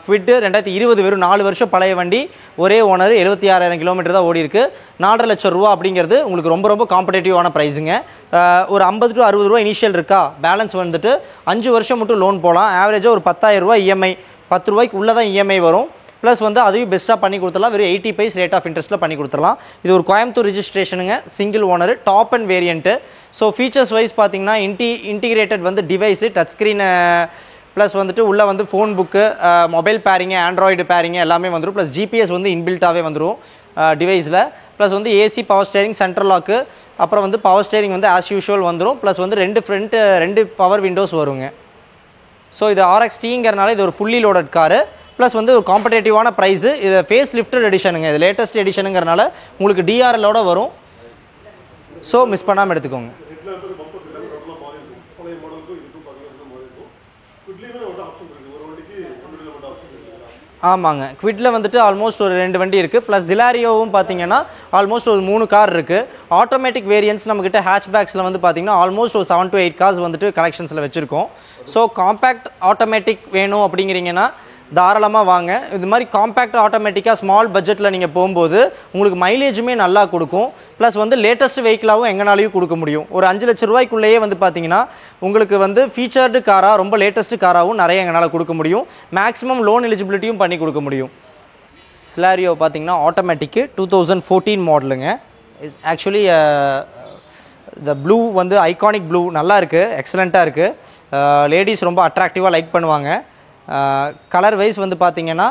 குவிட்டு 2020 வெறும் 4 வருஷம் பழைய வண்டி, ஒரே ஓனர், 76,000 கிலோமீட்டர் தான் ஓடி இருக்கு. 4.5 லட்சம் ரூபா அப்படிங்கிறது உங்களுக்கு ரொம்ப ரொம்ப காம்படேட்டிவான ப்ரைஸுங்க. ஒரு 50 to 60 இனிஷியல் இருக்கா, பேலன்ஸ் வந்துட்டு 5 வருஷம் மட்டும் லோன் போகலாம். ஆவரேஜாக ஒரு 10,000 இஎம்ஐ, 10 ரூபாய்க்கு உள்ளே தான் இஎம்ஐ வரும். ப்ளஸ் வந்து அதையும் பெஸ்ட்டாக பண்ணி கொடுத்துடலாம். வெறும் 80 paise ரேட் ஆஃப் இன்ட்ரெஸ்ட்டில் பண்ணி கொடுத்துடலாம். இது ஒரு கோயம்புத்தூர் ரெஜிஸ்ட்ரேஷனுங்க, single owner, top end variant. So features wise பார்த்தீங்கன்னா இன்டிகிரேட்டட் வந்து டிவைஸு, டச் ஸ்க்ரீனு, ப்ளஸ் வந்துட்டு உள்ளே வந்து phone book, mobile pairing, Android pairing எல்லாமே வந்துடும். ப்ளஸ் ஜிபிஎஸ் வந்து இன்பில்ட்டாகவே வந்துடும் டிவைஸில். ப்ளஸ் வந்து AC, power steering, central lock, அப்புறம் வந்து பவர் ஸ்டேரிங் வந்து ஆஸ் யூஷுவல் வந்துடும். ப்ளஸ் வந்து 2 பவர் விண்டோஸ் வருங்க. ஸோ இது RXT-ங்கிறனால இது ஒரு ஃபுல்லி லோடட் காரு. ப்ளஸ் வந்து ஒரு காம்படேட்டிவான ப்ரைஸு. இது ஃபேஸ் லிஃப்டட் எடிஷனுங்க, இது லேட்டஸ்ட் எடிஷனுங்கிறனால உங்களுக்கு DRL-ஓட வரும். ஸோ மிஸ் பண்ணாமல் எடுத்துக்கோங்க. ஆமாங்க, குவிட்டில் வந்துட்டு ஆல்மோஸ்ட் ஒரு 2 வண்டி இருக்குது. ப்ளஸ் ஜிலாரியோவும் பார்த்தீங்கன்னா ஆல்மோஸ்ட் ஒரு 3 கார் இருக்குது. ஆட்டோமேட்டிக் வேரியன்ஸ் நம்மக்கிட்ட ஹேட்ச்பேக்ஸில் வந்து பார்த்தீங்கன்னா ஆல்மோஸ்ட் ஒரு 7 to 8 கார்ஸ் வந்துட்டு கலெக்ஷன்ஸில் வச்சுருக்கோம். ஸோ காம்பேக்ட் ஆட்டோமேட்டிக் வேணும் அப்படிங்கிறீங்கன்னா தாராளமாக வாங்க. இது மாதிரி காம்பேக்ட் ஆட்டோமேட்டிக்காக ஸ்மால் பட்ஜெட்டில் நீங்கள் போகும்போது உங்களுக்கு மைலேஜுமே நல்லா கொடுக்கும். ப்ளஸ் வந்து லேட்டஸ்ட் வெஹிக்கிளாகவும் எங்கனாலையும் கொடுக்க முடியும். ஒரு 5 லட்சம் ரூபாய்க்குள்ளேயே வந்து பார்த்தீங்கன்னா உங்களுக்கு வந்து ஃபீச்சர்டு காராக, ரொம்ப லேட்டஸ்ட் காராகவும் நிறைய எங்களால் கொடுக்க முடியும். மேக்ஸிமம் லோன் எலிஜிபிலிட்டியும் பண்ணி கொடுக்க முடியும். ஸ்லாரியோ பார்த்தீங்கன்னா ஆட்டோமேட்டிக்கு 2014 மாடலுங்க. இஸ் ஆக்சுவலி இந்த ப்ளூ வந்து ஐகானிக் ப்ளூ நல்லா இருக்குது, எக்ஸலண்ட்டாக இருக்குது. லேடிஸ் ரொம்ப அட்ராக்டிவாக லைக் பண்ணுவாங்க. கலர் வைஸ் வந்து பார்த்தீங்கன்னா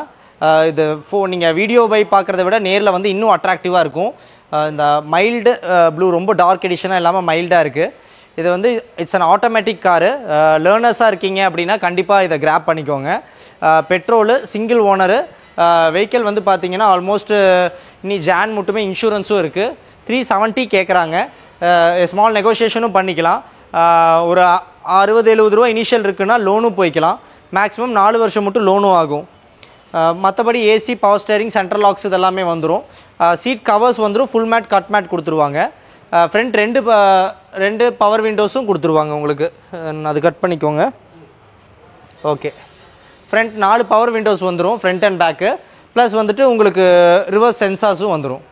இது நீங்கள் வீடியோ பை பார்க்குறத விட நேரில் வந்து இன்னும் அட்ராக்டிவாக இருக்கும். இந்த மைல்டு ப்ளூ ரொம்ப டார்க் எடிஷனாக இல்லாமல் மைல்டாக இருக்குது. இது வந்து இட்ஸ் அன் ஆட்டோமேட்டிக் காரு. லேர்னர்ஸாக இருக்கீங்க அப்படின்னா கண்டிப்பாக இதை கிராப் பண்ணிக்கோங்க. Petrol, single owner. வெஹிக்கிள் வந்து பார்த்தீங்கன்னா ஆல்மோஸ்ட் இனி ஜான் மட்டுமே இன்சூரன்ஸும் இருக்குது. 370 கேட்குறாங்க. ஸ்மால் நெகோஷியேஷனும் பண்ணிக்கலாம். ஒரு 60-70 ரூபா இனிஷியல் இருக்குன்னா லோனும் போய்க்கலாம். மேக்ஸிமம் 4 வருஷம் மட்டும் லோனும் ஆகும். மற்றபடி AC, power steering, central locks இதெல்லாமே வந்துடும். சீட் கவர்ஸ் வந்துடும். ஃபுல் மேட், கட் மேட் கொடுத்துருவாங்க. ஃப்ரண்ட் 2 பவர் விண்டோஸும் கொடுத்துருவாங்க உங்களுக்கு. அது கட் பண்ணிக்கோங்க. ஓகே, ஃப்ரண்ட் 4 பவர் விண்டோஸ் வந்துடும், ஃப்ரண்ட் அண்ட் பேக்கு. ப்ளஸ் வந்துட்டு உங்களுக்கு ரிவர்ஸ் சென்சார்ஸும் வந்துடும்.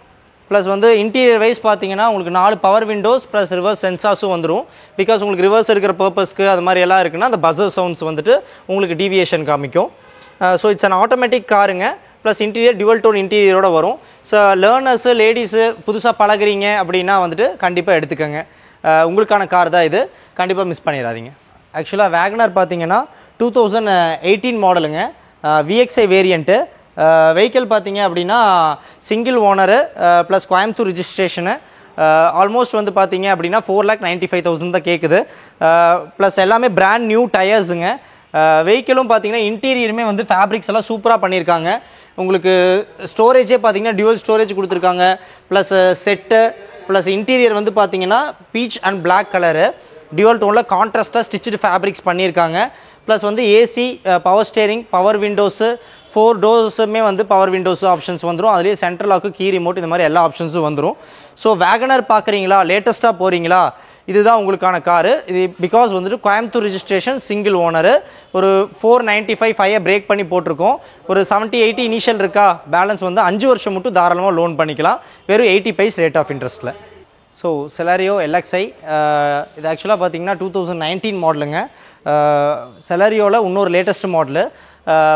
ப்ளஸ் வந்து இன்டீரியர் வைஸ் பார்த்தீங்கன்னா உங்களுக்கு 4 பவர் விண்டோஸ் ப்ளஸ் ரிவர்ஸ் சென்சார்ஸும் வந்துடும். பிகாஸ் உங்களுக்கு ரிவர்ஸ் எடுக்கிற பர்பஸ்க்கு அது மாதிரி எல்லாம் இருக்குன்னா அந்த பஸர் சவுண்ட்ஸ் வந்துட்டு உங்களுக்கு டீவியேஷன் காமிக்கும். ஸோ இட்ஸ் அன் ஆட்டோமேட்டிக் காருங்க. ப்ளஸ் இன்டீரியர் டியூவல் டோன் இன்டீரியரோட வரும். ஸோ லேர்னர்ஸு லேடிஸு புதுசாக பழகுறீங்க அப்படின்னா வந்துட்டு கண்டிப்பாக எடுத்துக்கோங்க. உங்களுக்கான கார் தான் இது, கண்டிப்பாக மிஸ் பண்ணிடாதீங்க. ஆக்சுவலாக வேகனர் பார்த்தீங்கன்னா 2018 மாடலுங்க, VXI வேரியண்ட்டு. வெஹிக்கிள் பார்த்தீங்க அப்படின்னா single owner plus Coimbatore ரிஜிஸ்ட்ரேஷனு. Almost வந்து பார்த்தீங்க அப்படின்னா 4,95,000 தான் கேட்குது. ப்ளஸ் எல்லாமே பிராண்ட் நியூ டயர்ஸுங்க. வெஹிக்கிளும் பார்த்தீங்கன்னா இன்டீரியருமே வந்து ஃபேப்ரிக்ஸ் எல்லாம் சூப்பராக பண்ணியிருக்காங்க. உங்களுக்கு ஸ்டோரேஜே பார்த்தீங்கன்னா டியூவல் ஸ்டோரேஜ் கொடுத்துருக்காங்க. ப்ளஸ் செட்டு ப்ளஸ் இன்டீரியர் வந்து பார்த்தீங்கன்னா beige and black colour dual டோனில் கான்ட்ராஸ்ட்டாக ஸ்டிச்சுடு ஃபேப்ரிக்ஸ் பண்ணியிருக்காங்க. ப்ளஸ் வந்து AC, power steering, power windows, 4 டோர்ஸுமே வந்து பவர் விண்டோஸு ஆப்ஷன்ஸ் வந்துடும். அதுலேயே சென்ட்ரல் லாக்கு, கீ ரிமோட், இந்த மாதிரி எல்லா ஆப்ஷன்ஸும் வந்துடும். ஸோ வேகனர் பார்க்குறீங்களா, லேட்டஸ்ட்டாக போகிறீங்களா, இதுதான் உங்களுக்கான காரு. இது பிகாஸ் வந்துட்டு கோயம்புத்தூர் ரிஜிஸ்ட்ரேஷன், சிங்கிள் ஓனரு, ஒரு 495 பிரேக் பண்ணி போட்டிருக்கோம். ஒரு 70-80 இனிஷியல் இருக்கா, பேலன்ஸ் வந்து 5 வருஷம் மட்டும் தாராளமாக லோன் பண்ணிக்கலாம், வெறும் 80 பைஸ் ரேட் ஆஃப் இன்ட்ரெஸ்ட்டில். ஸோ செலாரியோ LXI இது ஆக்சுவலாக பார்த்தீங்கன்னா 2019 மாடலுங்க. செலாரியோவில் இன்னொரு லேட்டஸ்ட் மாடலு.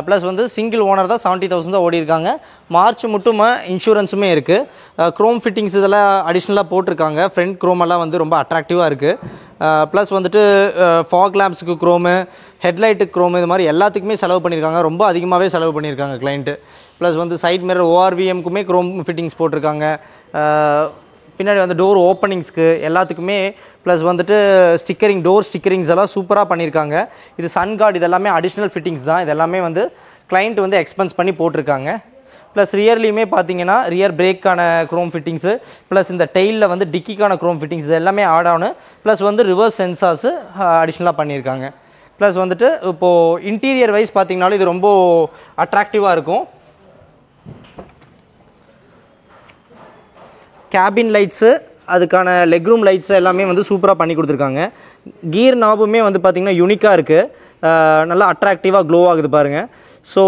ப்ளஸ் வந்து சிங்கிள் ஓனர் தான், 70,000 தான் ஓடி இருக்காங்க. மார்ச் மட்டுமே இன்சூரன்ஸுமே இருக்குது. க்ரோம் ஃபிட்டிங்ஸ் இதெல்லாம் அடிஷ்னலாக போட்டிருக்காங்க. ஃப்ரண்ட் க்ரோம் எல்லாம் வந்து ரொம்ப அட்ராக்டிவாக இருக்குது. ப்ளஸ் வந்துட்டு ஃபாக் லேம்ப்ஸுக்கு க்ரோமு, ஹெட்லைட்டுக்கு க்ரோமு, இது மாதிரி எல்லாத்துக்குமே செலவு பண்ணியிருக்காங்க. ரொம்ப அதிகமாகவே செலவு பண்ணியிருக்காங்க கிளைண்ட்டு. ப்ளஸ் வந்து சைட் மிரர் ORVMக்குமே க்ரோம் ஃபிட்டிங்ஸ் போட்டிருக்காங்க. பின்னாடி வந்து டோர் ஓப்பனிங்ஸ்க்கு எல்லாத்துக்குமே ப்ளஸ் வந்துட்டு ஸ்டிக்கரிங், டோர் ஸ்டிக்கரிங்ஸ் எல்லாம் சூப்பராக பண்ணியிருக்காங்க. இது சன் கார்டு, இதெல்லாமே அடிஷ்னல் ஃபிட்டிங்ஸ் தான். இதெல்லாமே வந்து கிளைண்ட் வந்து எக்ஸ்பென்ஸ் பண்ணி போட்டிருக்காங்க. ப்ளஸ் ரியர்லையுமே பார்த்தீங்கன்னா ரியர் பிரேக்கான க்ரோம் ஃபிட்டிங்ஸு, ப்ளஸ் இந்த டெயிலில் வந்து டிக்கிக்கான க்ரோம் ஃபிட்டிங்ஸ், இது எல்லாமே ஆட் ஆனு. ப்ளஸ் வந்து ரிவர்ஸ் சென்சார்ஸு அடிஷ்னலாக பண்ணியிருக்காங்க. ப்ளஸ் வந்துட்டு இப்போது இன்டீரியர் வைஸ் பார்த்தீங்கனாலும் இது ரொம்ப அட்ராக்டிவாக இருக்கும். கேபின் லைட்ஸு, அதுக்கான லெக் ரூம் லைட்ஸ் எல்லாமே வந்து சூப்பராக பண்ணி கொடுத்துருக்காங்க. கீர் நாபுமே வந்து பார்த்திங்கன்னா யூனிக்காக இருக்குது, நல்லா அட்ராக்டிவாக க்ளோ ஆகுது பாருங்கள். ஸோ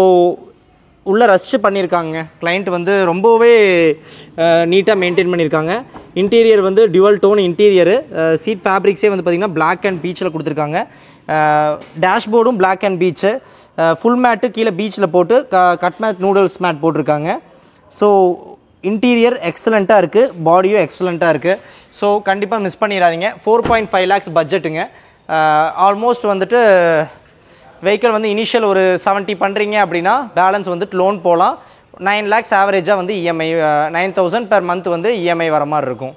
உள்ளே ரஷ் பண்ணியிருக்காங்க. கிளைண்ட் வந்து ரொம்பவே நீட்டாக மெயின்டைன் பண்ணியிருக்காங்க. இன்டீரியர் வந்து டியூவல் டோன் இன்டீரியரு. சீட் ஃபேப்ரிக்ஸே வந்து பார்த்திங்கன்னா பிளாக் அண்ட் பீச்சில் கொடுத்துருக்காங்க. டேஷ்போர்டும் black and beige. Full mat கீழே பீச்சில் போட்டு கட் மேட் நூடுல்ஸ் மேட் போட்டிருக்காங்க. ஸோ இன்டீரியர் எக்ஸலண்ட்டாக இருக்குது, பாடியும் எக்ஸலண்ட்டாக இருக்குது. ஸோ கண்டிப்பாக மிஸ் பண்ணிடாதீங்க. 4.5 lakhs பட்ஜெட்டுங்க. ஆல்மோஸ்ட் வந்துட்டு வெஹிக்கிள் வந்து இனிஷியல் ஒரு 70 பண்ணுறீங்க அப்படின்னா பேலன்ஸ் வந்துட்டு லோன் போகலாம். 9 lakhs ஆவரேஜாக வந்து இஎம்ஐ 9,000 per month வந்து இஎம்ஐ வர மாதிரி இருக்கும்.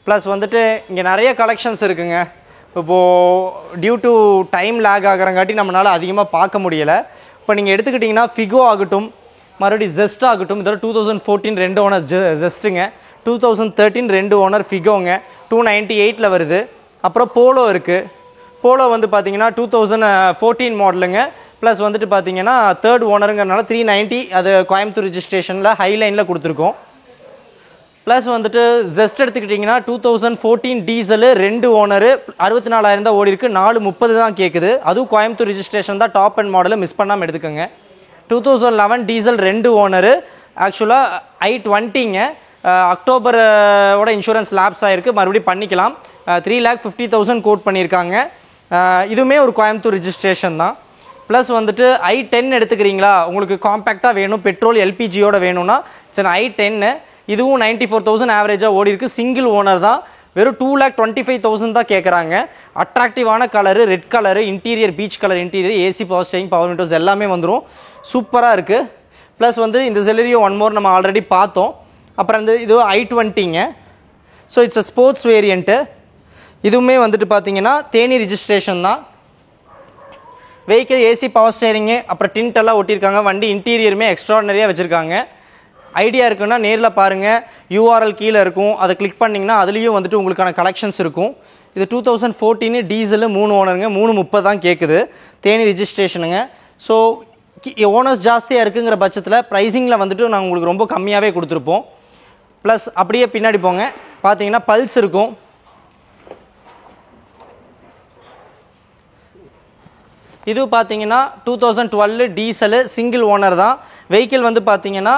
ப்ளஸ் வந்துட்டு இங்கே நிறைய கலெக்ஷன்ஸ் இருக்குங்க. இப்போது டியூ டு டைம் லேக் ஆகிறங்காட்டி நம்மளால் அதிகமாக பார்க்க முடியலை. இப்போ நீங்கள் எடுத்துக்கிட்டிங்கன்னா ஃபிகோ ஆகட்டும், மறுபடியும் ஜெஸ்ட் ஆகட்டும், இதோட 2014 2 ஓனர் ஜெஸ்ட்டுங்க, 2013 2 ஓனர் ஃபிகோங்க, 298 வருது. அப்புறம் போலோ இருக்குது. போலோ வந்து பார்த்தீங்கன்னா 2014 மாடலுங்க. ப்ளஸ் வந்துட்டு பார்த்தீங்கன்னா 3rd ஓனருங்கிறனால 390, அது கோயம்புத்தூர் ரிஜிஸ்ட்ரேஷனில் ஹைலைனில் கொடுத்துருக்கோம். ப்ளஸ் வந்துட்டு ஜெஸ்ட் எடுத்துக்கிட்டிங்கன்னா 2014 டீசலு 2 ஓனரு, 64,000 தான் ஓடி இருக்குது, 430 தான் கேட்குது. அதுவும் கோயம்புத்தூர் ரிஜிஸ்ட்ரேஷன் தான், டாப் அண்ட் மாடலு மிஸ் பண்ணாமல் எடுத்துக்கோங்க. 2011 டீசல் 2 ஓனரு. ஆக்சுவலாக I20ங்க, அக்டோபரோட இன்சூரன்ஸ் லேப்ஸ் ஆகிருக்கு, மறுபடியும் பண்ணிக்கலாம். 3,50,000 கோட் பண்ணியிருக்காங்க. இதுவுமே ஒரு கோயம்புத்தூர் ரிஜிஸ்ட்ரேஷன் தான். ப்ளஸ் வந்துட்டு I10 எடுத்துக்கிறீங்களா, உங்களுக்கு காம்பேக்டாக வேணும், பெட்ரோல் எல்பிஜியோட வேணும்னா சரி I10. இதுவும் 94,000 ஆவரேஜாக ஓடி இருக்குது. சிங்கிள் ஓனர் தான், வெறும் 2,25,000 தான் கேட்குறாங்க. அட்ராக்டிவான colour, red colour, interior beige colour interior, AC, power steering, power windows எல்லாமே வந்துடும். சூப்பராக இருக்குது. ப்ளஸ் வந்து இந்த செலரியோ ஒன் மோர் நம்ம ஆல்ரெடி பார்த்தோம். அப்புறம் இந்த இது I20ங்க. So it's a sports variant. இதுவுமே வந்துட்டு பார்த்தீங்கன்னா தேனி ரிஜிஸ்ட்ரேஷன் தான். வெஹிக்கிள் ஏசி, பவர் ஸ்டேரிங்கு, அப்புறம் டின்ட் எல்லாம் ஒட்டியிருக்காங்க. வண்டி இன்டீரியருமே எக்ஸ்ட்ராடனரியாக வச்சுருக்காங்க. ஐடியா இருக்குன்னா நேரில் பாருங்கள், URL கீழே இருக்கும், அதை கிளிக் பண்ணிங்கன்னா அதுலேயும் வந்துட்டு உங்களுக்கான கலெக்ஷன்ஸ் இருக்கும். இது 2014 டீசலு 3 ஓனருங்க, 330 தான் கேட்குது, தேனி ரிஜிஸ்ட்ரேஷனுங்க. ஸோ ஓனர்ஸ் ஜாஸ்தியாக இருக்குங்கிற பட்சத்தில் ப்ரைஸிங்கில் வந்துட்டு நாங்கள் உங்களுக்கு ரொம்ப கம்மியாகவே கொடுத்துருப்போம். ப்ளஸ் அப்படியே பின்னாடி போங்க, பார்த்தீங்கன்னா பல்ஸ் இருக்கும். இது பார்த்தீங்கன்னா 2012 டீசலு, சிங்கிள் ஓனர் தான். வெஹிக்கிள் வந்து பார்த்தீங்கன்னா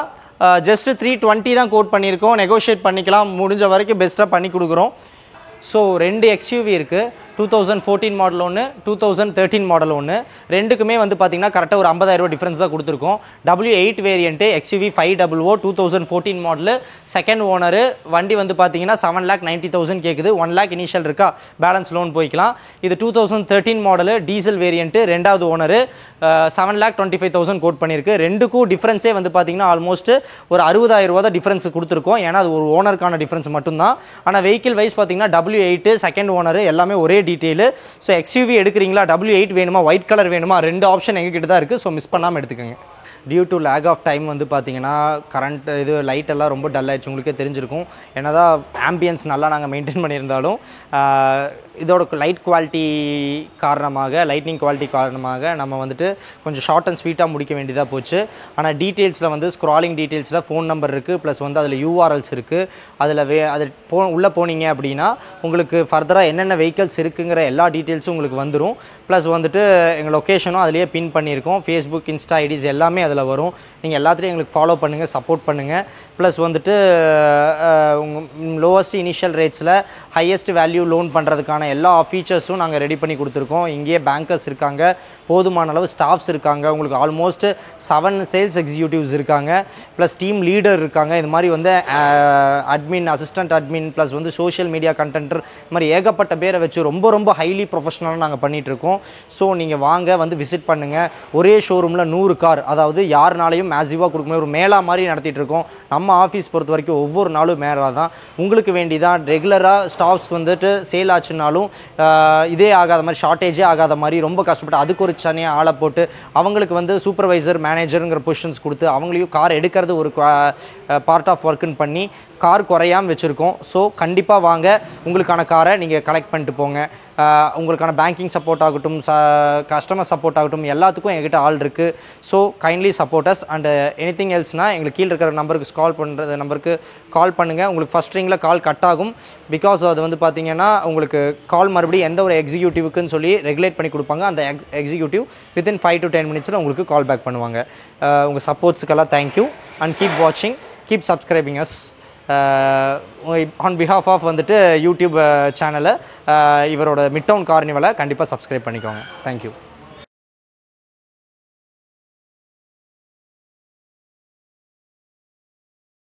ஜஸ்ட் 320 தான் கோட் பண்ணியிருக்கோம். நெகோஷியேட் பண்ணிக்கலாம், முடிஞ்ச வரைக்கும் பெஸ்ட்டாக பண்ணி கொடுக்குறோம். ஸோ 2 XUV இருக்குது, 2014 மாடல் ஒன்று, 2013 மாடல் ஒன்று. ரெண்டுக்குமே வந்து பார்த்தீங்கன்னா கரெக்டாக ஒரு 50,000 டிஃப்ரென்ஸ் தான் கொடுத்துருக்கோம். W8 variant XUV 500 2014 model, second owner. வண்டி வந்து பார்த்தீங்கன்னா 7,90,000 கேட்குது. 1 lakh இனிஷியல் இருக்கா, பேலன்ஸ் லோன் போய்க்கலாம். இது 2013 மாடலு, டீசல் வேரியண்ட்டு, ரெண்டாவது ஓனரு, 7,25,000 கோட் பண்ணியிருக்கு. ரெண்டுக்கும் டிஃப்ரென்ஸே வந்து பார்த்தீங்கன்னா ஆல்மோஸ்ட் ஒரு 60,000 தான் டிஃப்ரென்ஸ் கொடுத்துருக்கோம். ஏன்னா அது ஒரு ஓனருக்கான டிஃப்ரென்ஸ் மட்டும்தான். ஆனால் வெஹிக்கிள் வைஸ் பார்த்தீங்கன்னா W8 செகண்ட் ஓனரு எல்லாமே ஒரே டீட்டெயிலு. ஸோ XUV எடுக்கிறீங்களா, W8 வேணுமா, ஒயிட் கலர் வேணுமா, 2 ஆப்ஷன் எங்ககிட்ட தான் இருக்குது. ஸோ மிஸ் பண்ணாமல் எடுத்துக்கோங்க. Due to lack of time வந்து பார்த்தீங்கன்னா கரண்ட் இது லைட் எல்லாம் ரொம்ப டல் ஆயிடுச்சு, உங்களுக்கே தெரிஞ்சிருக்கும். ஏன்னா தான் ஆம்பியன்ஸ் நல்லா நாங்கள் மெயின்டைன் பண்ணியிருந்தாலும் இதோட லைட் குவாலிட்டி காரணமாக, லைட்னிங் குவாலிட்டி காரணமாக நம்ம வந்துட்டு கொஞ்சம் ஷார்ட் அண்ட் ஸ்வீட்டாக முடிக்க வேண்டியதாக போச்சு. ஆனால் டீட்டெயில்ஸில் வந்து ஸ்க்ராலிங் டீட்டெயில்ஸில் ஃபோன் நம்பர் இருக்குது, ப்ளஸ் வந்து அதில் URLs இருக்குது. அதில் அது உள்ளே போனீங்க அப்படின்னா உங்களுக்கு ஃபர்தராக என்னென்ன வெஹிக்கல்ஸ் இருக்குங்கிற எல்லா டீட்டெயில்ஸும் உங்களுக்கு வந்துடும். ப்ளஸ் வந்துட்டு எங்கள் லொக்கேஷனும் அதிலேயே பின் பண்ணியிருக்கோம். ஃபேஸ்புக், இன்ஸ்டா ஐடிஸ் எல்லாமே அதில் வரும். நீங்கள் எல்லாத்துலேயும் எங்களுக்கு ஃபாலோ பண்ணுங்கள், சப்போர்ட் பண்ணுங்கள். ப்ளஸ் வந்துட்டு லோவஸ்ட் இனிஷியல் ரேட்ஸில் ஹையஸ்ட் வேல்யூ லோன் பண்ணுறதுக்கான எல்லா ஃபீச்சர்ஸும் நாங்கள் ரெடி பண்ணி கொடுத்துருக்கோம். இங்கேயே பேங்கர்ஸ் இருக்காங்க, போதுமான அளவு ஸ்டாஃப்ஸ் இருக்காங்க. உங்களுக்கு ஆல்மோஸ்ட் 7 சேல்ஸ் எக்ஸிக்யூட்டிவ்ஸ் இருக்காங்க, ப்ளஸ் டீம் லீடர் இருக்காங்க. இது மாதிரி வந்து அட்மின், அசிஸ்டன்ட் அட்மின், ப்ளஸ் வந்து சோஷியல் மீடியா கண்டென்டர், இது மாதிரி ஏகப்பட்ட பேரை வச்சு ரொம்ப ரொம்ப ஹைலி ப்ரொஃபஷனலாக நாங்கள் பண்ணிகிட்ருக்கோம். ஸோ நீங்கள் வாங்க, வந்து விசிட் பண்ணுங்கள். ஒரே ஷோரூமில் 100 கார், அதாவது யாருனாலையும் மேசிவாக கொடுக்க முடியும், ஒரு மேலா மாதிரி நடத்திட்டு இருக்கோம். நம்ம ஆஃபீஸ் பொறுத்த வரைக்கும் ஒவ்வொரு நாளும் மேலா தான். உங்களுக்கு வேண்டி தான் ரெகுலராக ஸ்டாஃப்ஸ் வந்துட்டு சேல் ஆச்சுனாலும் இதே ஆகாத மாதிரி, ஷார்ட்டேஜே ஆகாத மாதிரி ரொம்ப கஷ்டப்பட்டு அதுக்கு ஒரு தனியாக ஆளை போட்டு அவங்களுக்கு வந்து சூப்பர்வைசர், மேனேஜருங்கிற பொசிஷன்ஸ் கொடுத்து அவங்களையும் கார் எடுக்கிறது ஒரு பார்ட் ஆஃப் ஒர்க்குன்னு பண்ணி கார் குறையாமல் வச்சுருக்கோம். ஸோ கண்டிப்பாக வாங்க, உங்களுக்கான காரை நீங்கள் கலெக்ட் பண்ணிட்டு போங்க. உங்களுக்கான பேங்கிங் சப்போர்ட் ஆகட்டும், கஸ்டமர் சப்போர்ட் ஆகட்டும், எல்லாத்துக்கும் எங்ககிட்ட ஆள் இருக்குது. So kindly support us. And anything எல்ஸ்னால் எங்களுக்கு கீழே இருக்கிற நம்பருக்கு கால் பண்ணுங்கள். உங்களுக்கு ஃபஸ்ட் ரிங்கில் கால் கட் ஆகும். பிகாஸ் அது வந்து பார்த்தீங்கன்னா உங்களுக்கு கால் மறுபடியும் எந்த ஒரு எக்ஸிக்யூட்டிவ்க்குன்னு சொல்லி ரெகுலேட் பண்ணி கொடுப்பாங்க. அந்த எக்ஸிக்யூட்டிவ் வித்தின் 5 to 10 minutes உங்களுக்கு கால் பேக் பண்ணுவாங்க. உங்கள் சப்போர்ட்ஸுக்கெல்லாம் தேங்க்யூ. அண்ட் கீப் வாட்சிங், keep subscribing us. On behalf of வந்துட்டு யூடியூப் சேனலை இவரோட மிட் டவுன் கார்னிவலை கண்டிப்பாக சப்ஸ்கிரைப் பண்ணிக்கோங்க. தேங்க்யூ.